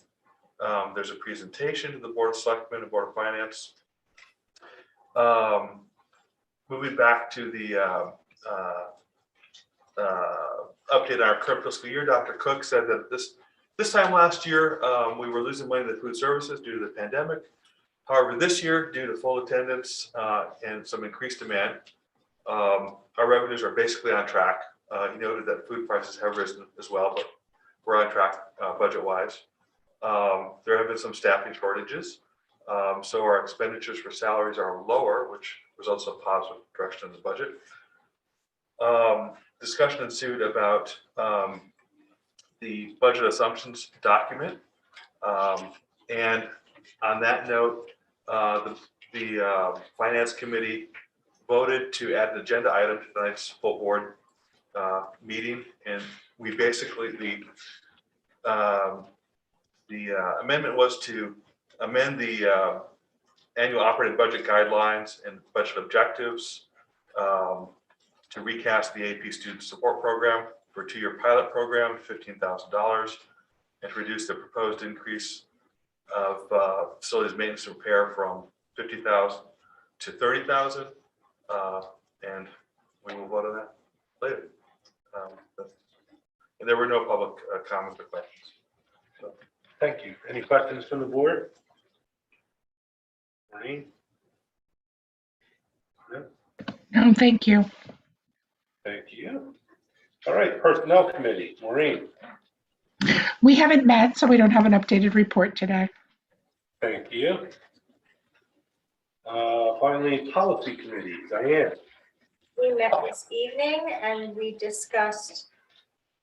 there's a presentation to the Board of Selectmen and Board of Finance. Moving back to the update on our current fiscal year, Dr. Cook said that this time last year, we were losing money to food services due to the pandemic. However, this year, due to full attendance and some increased demand, our revenues are basically on track. He noted that food prices have risen as well, but we're on track budget-wise. There have been some staffing shortages, so our expenditures for salaries are lower, which results in a positive direction in the budget. Discussion ensued about the budget assumptions document, and on that note, the Finance Committee voted to add an agenda item to tonight's full board meeting, and we basically the amendment was to amend the annual operating budget guidelines and budget objectives to recast the AP Student Support Program for a 2-year pilot program, $15,000, and to reduce the proposed increase of facilities maintenance and repair from $50,000 to $30,000, and we will vote on that later. And there were no public comments or questions. So. Thank you. Any questions from the board? Maureen? No, thank you. Thank you. All right, Personnel Committee, Maureen. We haven't met, so we don't have an updated report today. Thank you. Finally, Policy Committee, Diane. We met this evening and we discussed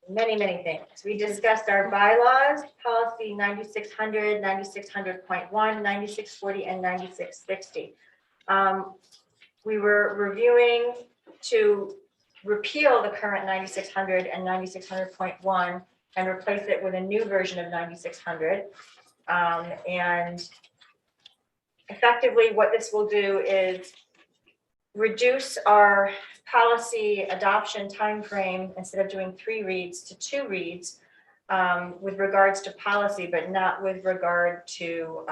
many things. We discussed our bylaws, policy 9600, 9600.1, 9640, and 9660. We were reviewing to repeal the current 9600 and 9600.1 and replace it with a new version of 9600. And effectively what this will do is reduce our policy adoption timeframe, instead of doing 3 reads to 2 reads with regards to policy, but not with regard to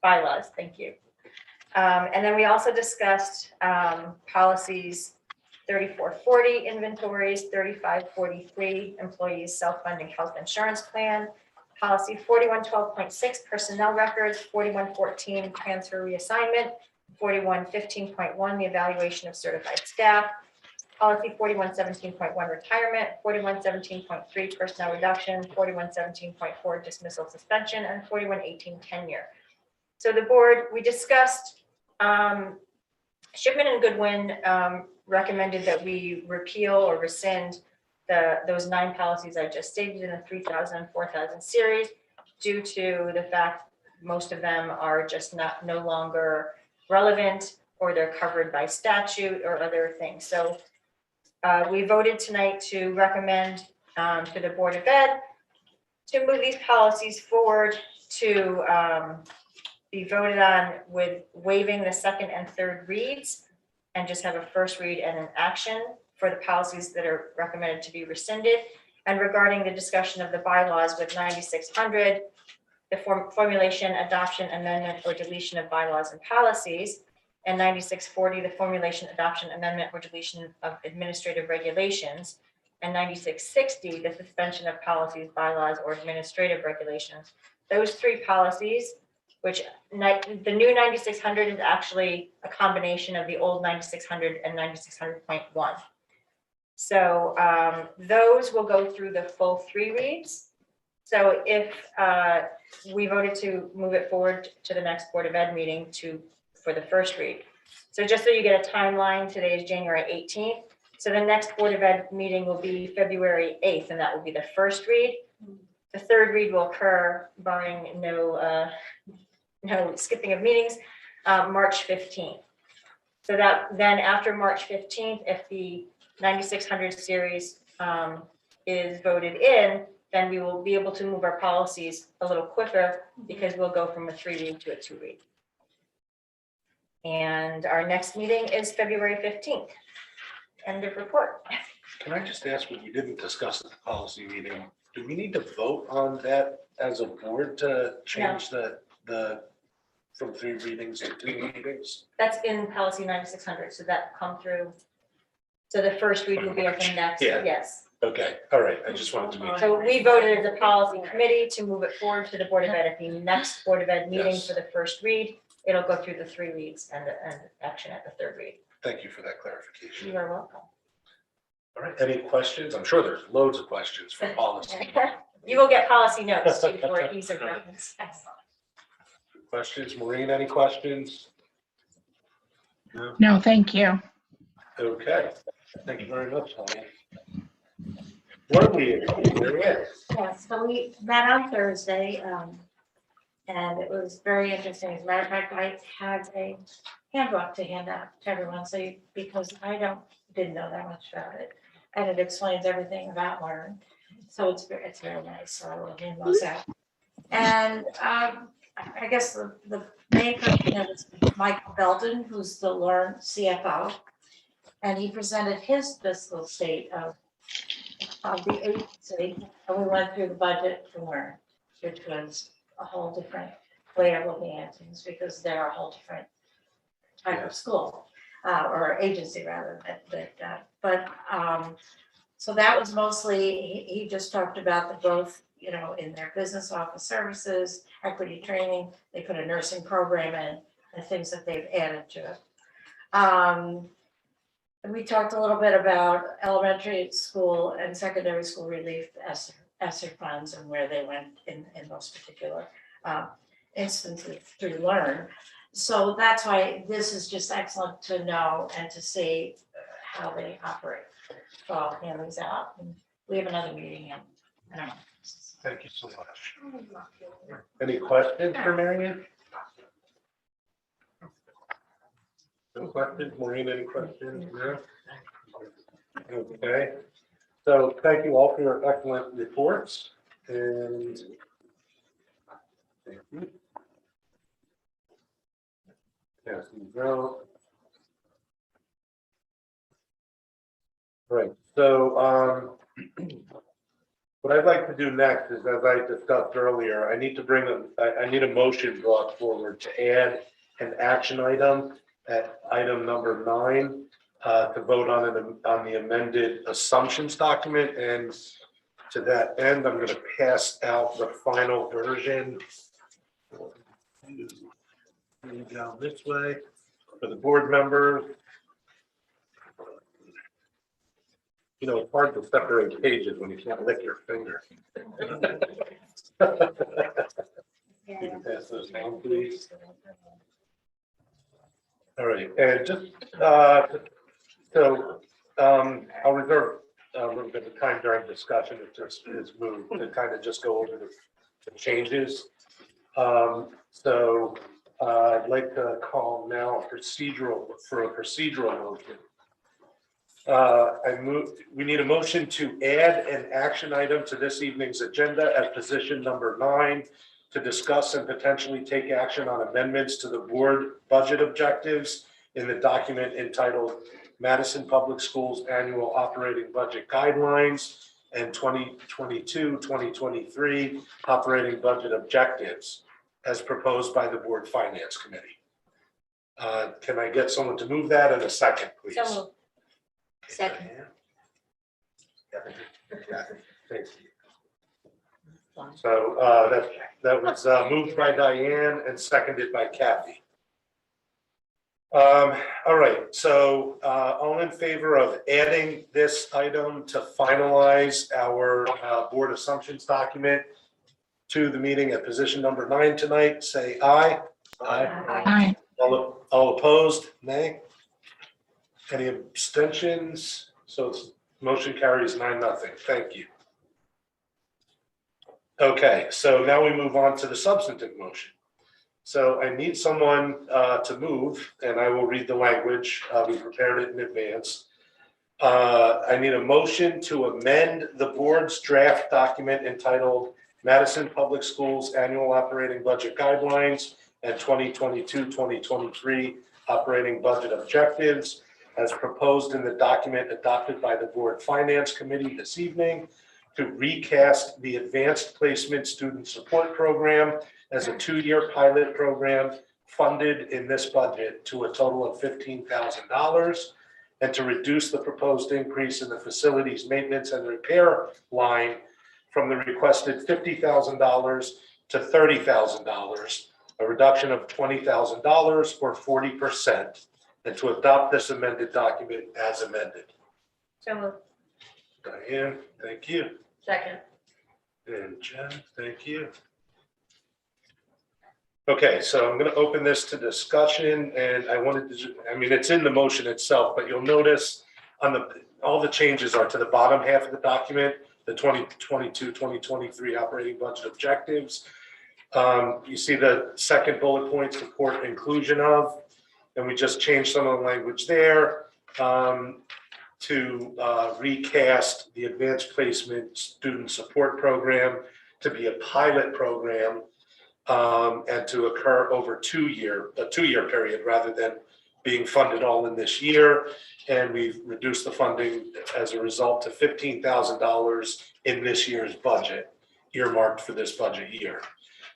bylaws. Thank you. And then we also discussed policies 3440 inventories, 3543 employees self-funding health insurance plan, policy 4112.6 personnel records, 4114 transfer reassignment, 4115.1 the evaluation of certified staff, policy 4117.1 retirement, 4117.3 personnel reduction, 4117.4 dismissal suspension, and 4118 tenure. So the board, we discussed Shipman and Goodwin recommended that we repeal or rescind those 9 policies I just stated in the 3000 and 4000 series due to the fact most of them are just no longer relevant, or they're covered by statute or other things. So we voted tonight to recommend to the Board of Ed to move these policies forward to be voted on with waiving the 2nd and 3rd reads, and just have a first read and an action for the policies that are recommended to be rescinded. And regarding the discussion of the bylaws with 9600, the formulation, adoption, amendment, or deletion of bylaws and policies, and 9640, the formulation, adoption, amendment, or deletion of administrative regulations, and 9660, the suspension of policies, bylaws, or administrative regulations. Those 3 policies, which the new 9600 is actually a combination of the old 9600 and 9600.1. So those will go through the full 3 reads. So if we voted to move it forward to the next Board of Ed meeting for the first read, So just so you get a timeline, today is January 18th. So the next Board of Ed meeting will be February 8th, and that will be the first read. The third read will occur barring no skipping of meetings, March 15th. So that then after March 15th, if the 9600 series is voted in, then we will be able to move our policies a little quicker because we'll go from a 3-read to a 2-read. And our next meeting is February 15th. End of report. Can I just ask what we didn't discuss at the policy meeting? Do we need to vote on that as a board to change the from 3 readings to 2 readings? That's in policy 9600, so that come through. So the first read will be at the next, Yeah. yes. Okay, all right, I just wanted to make So sure. we voted as a policy committee to move it forward to the Board of Ed at the next Board of Ed meeting Yes. for the first read. It'll go through the 3 reads and action at the 3rd read. Thank you for that clarification. You are welcome. All right, any questions? I'm sure there's loads of questions for policy. You will get policy notes too for ease of reference. Excellent. Questions? Maureen, any questions? No, thank you. Okay, thank you very much, Tanya. Board meeting, there it is. Yeah, so we met on Thursday, and it was very interesting. As a matter of fact, I had a handbook to hand out to everyone, so because I didn't know that much about it. And it explains everything about Learn. So it's very nice, so I will hand those out. And I guess the main person is Michael Belden, who's the Learn CFO. And he presented his fiscal state of the agency, and we went through the budget for Learn, which was a whole different way of looking at things because they're a whole different type of school or agency rather. So that was mostly, he just talked about the growth, in their business office services, equity training. They put a nursing program in, and things that they've added to it. And we talked a little bit about elementary school and secondary school relief ESSER funds and where they went in those particular instances through Learn. So that's why this is just excellent to know and to see how they operate. So I'll hand these out. And we have another meeting in, I don't know. Thank you so much. Any questions for Marion? No questions? Maureen, any questions? No? Okay. So thank you all for your excellent reports and thank you. Yes, you go. Right, so what I'd like to do next is, as I discussed earlier, I need a motion brought forward to add an action item at item number 9 to vote on the amended assumptions document. And to that end, I'm going to pass out the final version. Down this way for the board members. It's hard to separate pages when you can't lick your finger. You can pass those down, please. All right, and just I'll reserve a little bit of time during discussion if it's moved to kind of just go over the changes. I'd like to call now a procedural motion. We need a motion to add an action item to this evening's agenda at position number 9 to discuss and potentially take action on amendments to the board budget objectives in the document entitled Madison Public Schools Annual Operating Budget Guidelines and 2022-2023 Operating Budget Objectives as proposed by the Board Finance Committee. Can I get someone to move that in a second, please? So moved. Second. Thank you. So that was moved by Diane and seconded by Kathy. All right, so all in favor of adding this item to finalize our board assumptions document to the meeting at position number 9 tonight, say aye. Aye. All opposed? Nay? Any abstentions? So it's motion carries 9-0. Thank you. Okay, so now we move on to the substantive motion. So I need someone to move, and I will read the language. We prepared it in advance. I need a motion to amend the board's draft document entitled Madison Public Schools Annual Operating Budget Guidelines and 2022-2023 Operating Budget Objectives as proposed in the document adopted by the Board Finance Committee this evening to recast the Advanced Placement Student Support Program as a 2-year pilot program funded in this budget to a total of $15,000 and to reduce the proposed increase in the facilities maintenance and repair line from the requested $50,000 to $30,000, a reduction of $20,000 or 40%, and to adopt this amended document as amended. So moved. Diane, thank you. Second. And Jen, thank you. Okay, so I'm going to open this to discussion, and I wanted to, I mean, it's in the motion itself, but you'll notice on all the changes are to the bottom half of the document, the 2022-2023 operating budget objectives. You see the second bullet point, support inclusion of, and we just changed some of the language there to recast the Advanced Placement Student Support Program to be a pilot program and to occur over a two-year period rather than being funded all in this year. And we've reduced the funding as a result to $15,000 in this year's budget, earmarked for this budget year.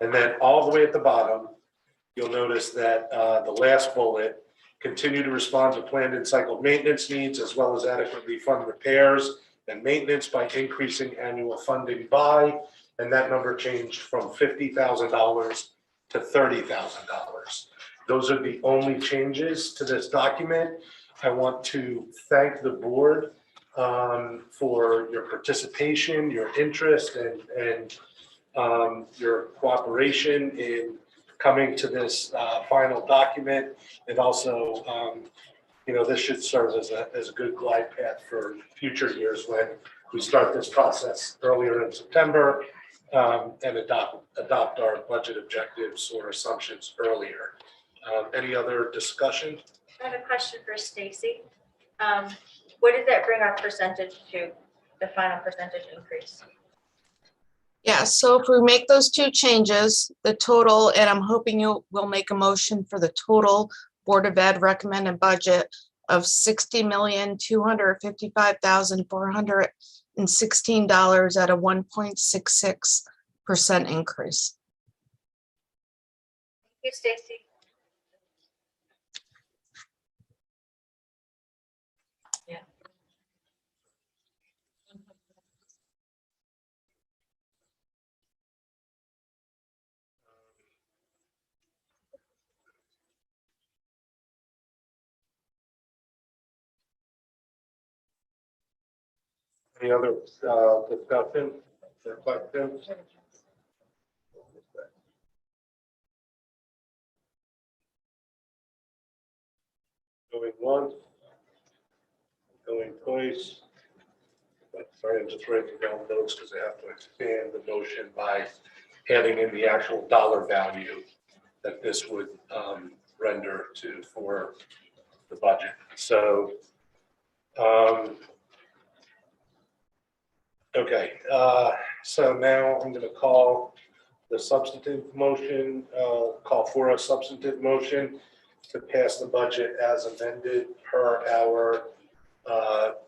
And then all the way at the bottom, you'll notice that the last bullet, continue to respond to planned and cycled maintenance needs as well as adequately fund repairs and maintenance by increasing annual funding by, and that number changed from $50,000 to $30,000. Those are the only changes to this document. I want to thank the board for your participation, your interest, and your cooperation in coming to this final document. And also, this should serve as a good glide path for future years when we start this process earlier in September and adopt our budget objectives or assumptions earlier. Any other discussion? I have a question for Stacy. What did that bring our percentage to, the final percentage increase? Yeah, so if we make those two changes, the total, and I'm hoping you will make a motion for the total Board of Ed recommended budget of $60,255,416 at a 1.66% increase. Thank you, Stacy. Any other discussion or questions? Going once, going twice. Sorry, I'm just writing down notes because I have to expand the motion by adding in the actual dollar value that this would render for the budget. So, okay, so now I'm going to call the substantive motion, call for a substantive motion to pass the budget as amended per our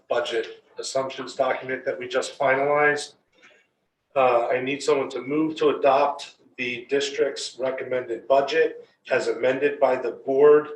budget assumptions document that we just finalized. I need someone to move to adopt the district's recommended budget as amended by the board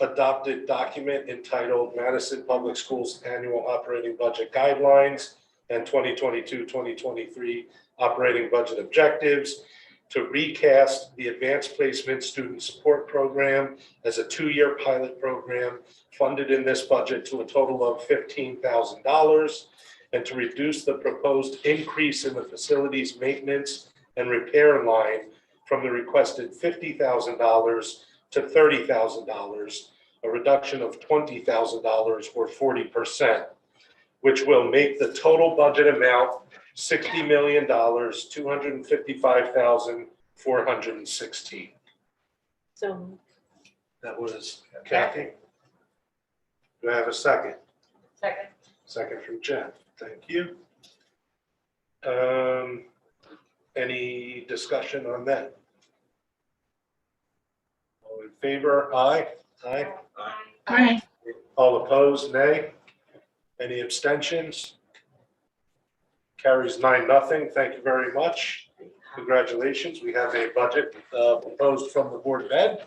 adopted document entitled Madison Public Schools Annual Operating Budget Guidelines and 2022-2023 Operating Budget Objectives to recast the Advanced Placement Student Support Program as a 2-year pilot program funded in this budget to a total of $15,000 and to reduce the proposed increase in the facilities maintenance and repair line from the requested $50,000 to $30,000, a reduction of $20,000 or 40%, which will make the total budget amount $60,255,416. So That was Kathy. Do I have a second? Second. Second from Jen. Thank you. Any discussion on that? All in favor? Aye. Aye. Aye. All opposed? Nay. Any abstentions? Carries 9-0. Thank you very much. Congratulations. We have a budget proposed from the Board of Ed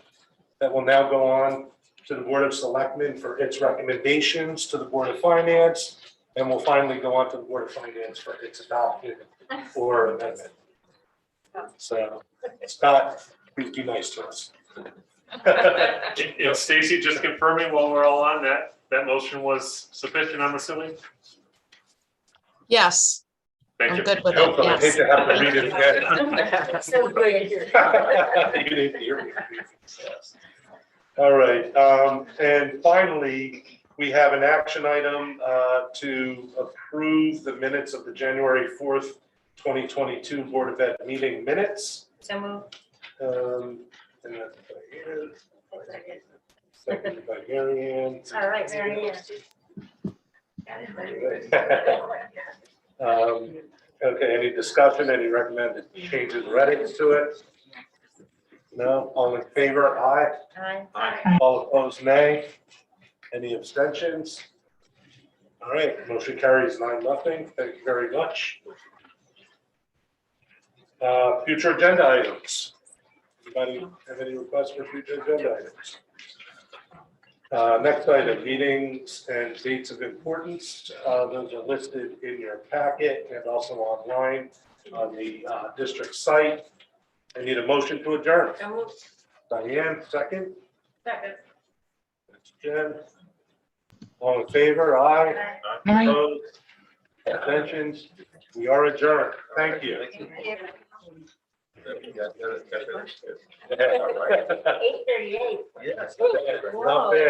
that will now go on to the Board of Selectmen for its recommendations to the Board of Finance, and will finally go on to the Board of Finance for its adoption or amendment. So, Scott, please be nice to us. And Stacy, just confirming while we're all on that motion was sufficient, I'm assuming? Yes, Thank I'm you. good with I it, hate yes. to have to read it again. So great. You didn't hear me. All right, and finally, we have an action item to approve the minutes of the January 4th, 2022 Board of Ed meeting minutes. So moved. And that's by Ann. Seconded by Mary Ann. All right, Mary Ann. Okay, any discussion, any recommended changes or edits to it? No, all in favor, aye. Aye. All opposed, nay. Any abstentions? All right, motion carries 9-0. Thank you very much. Future agenda items. Anybody have any requests for future agenda items? Next item, meetings and dates of importance. Those are listed in your packet and also online on the district site. I need a motion to adjourn. So moved. Diane, second. Second. That's Jen. All in favor? Aye. Aye. Opposed? Abstentions? We are adjourned. Thank you. Yeah, $8:38. Yes. Not bad.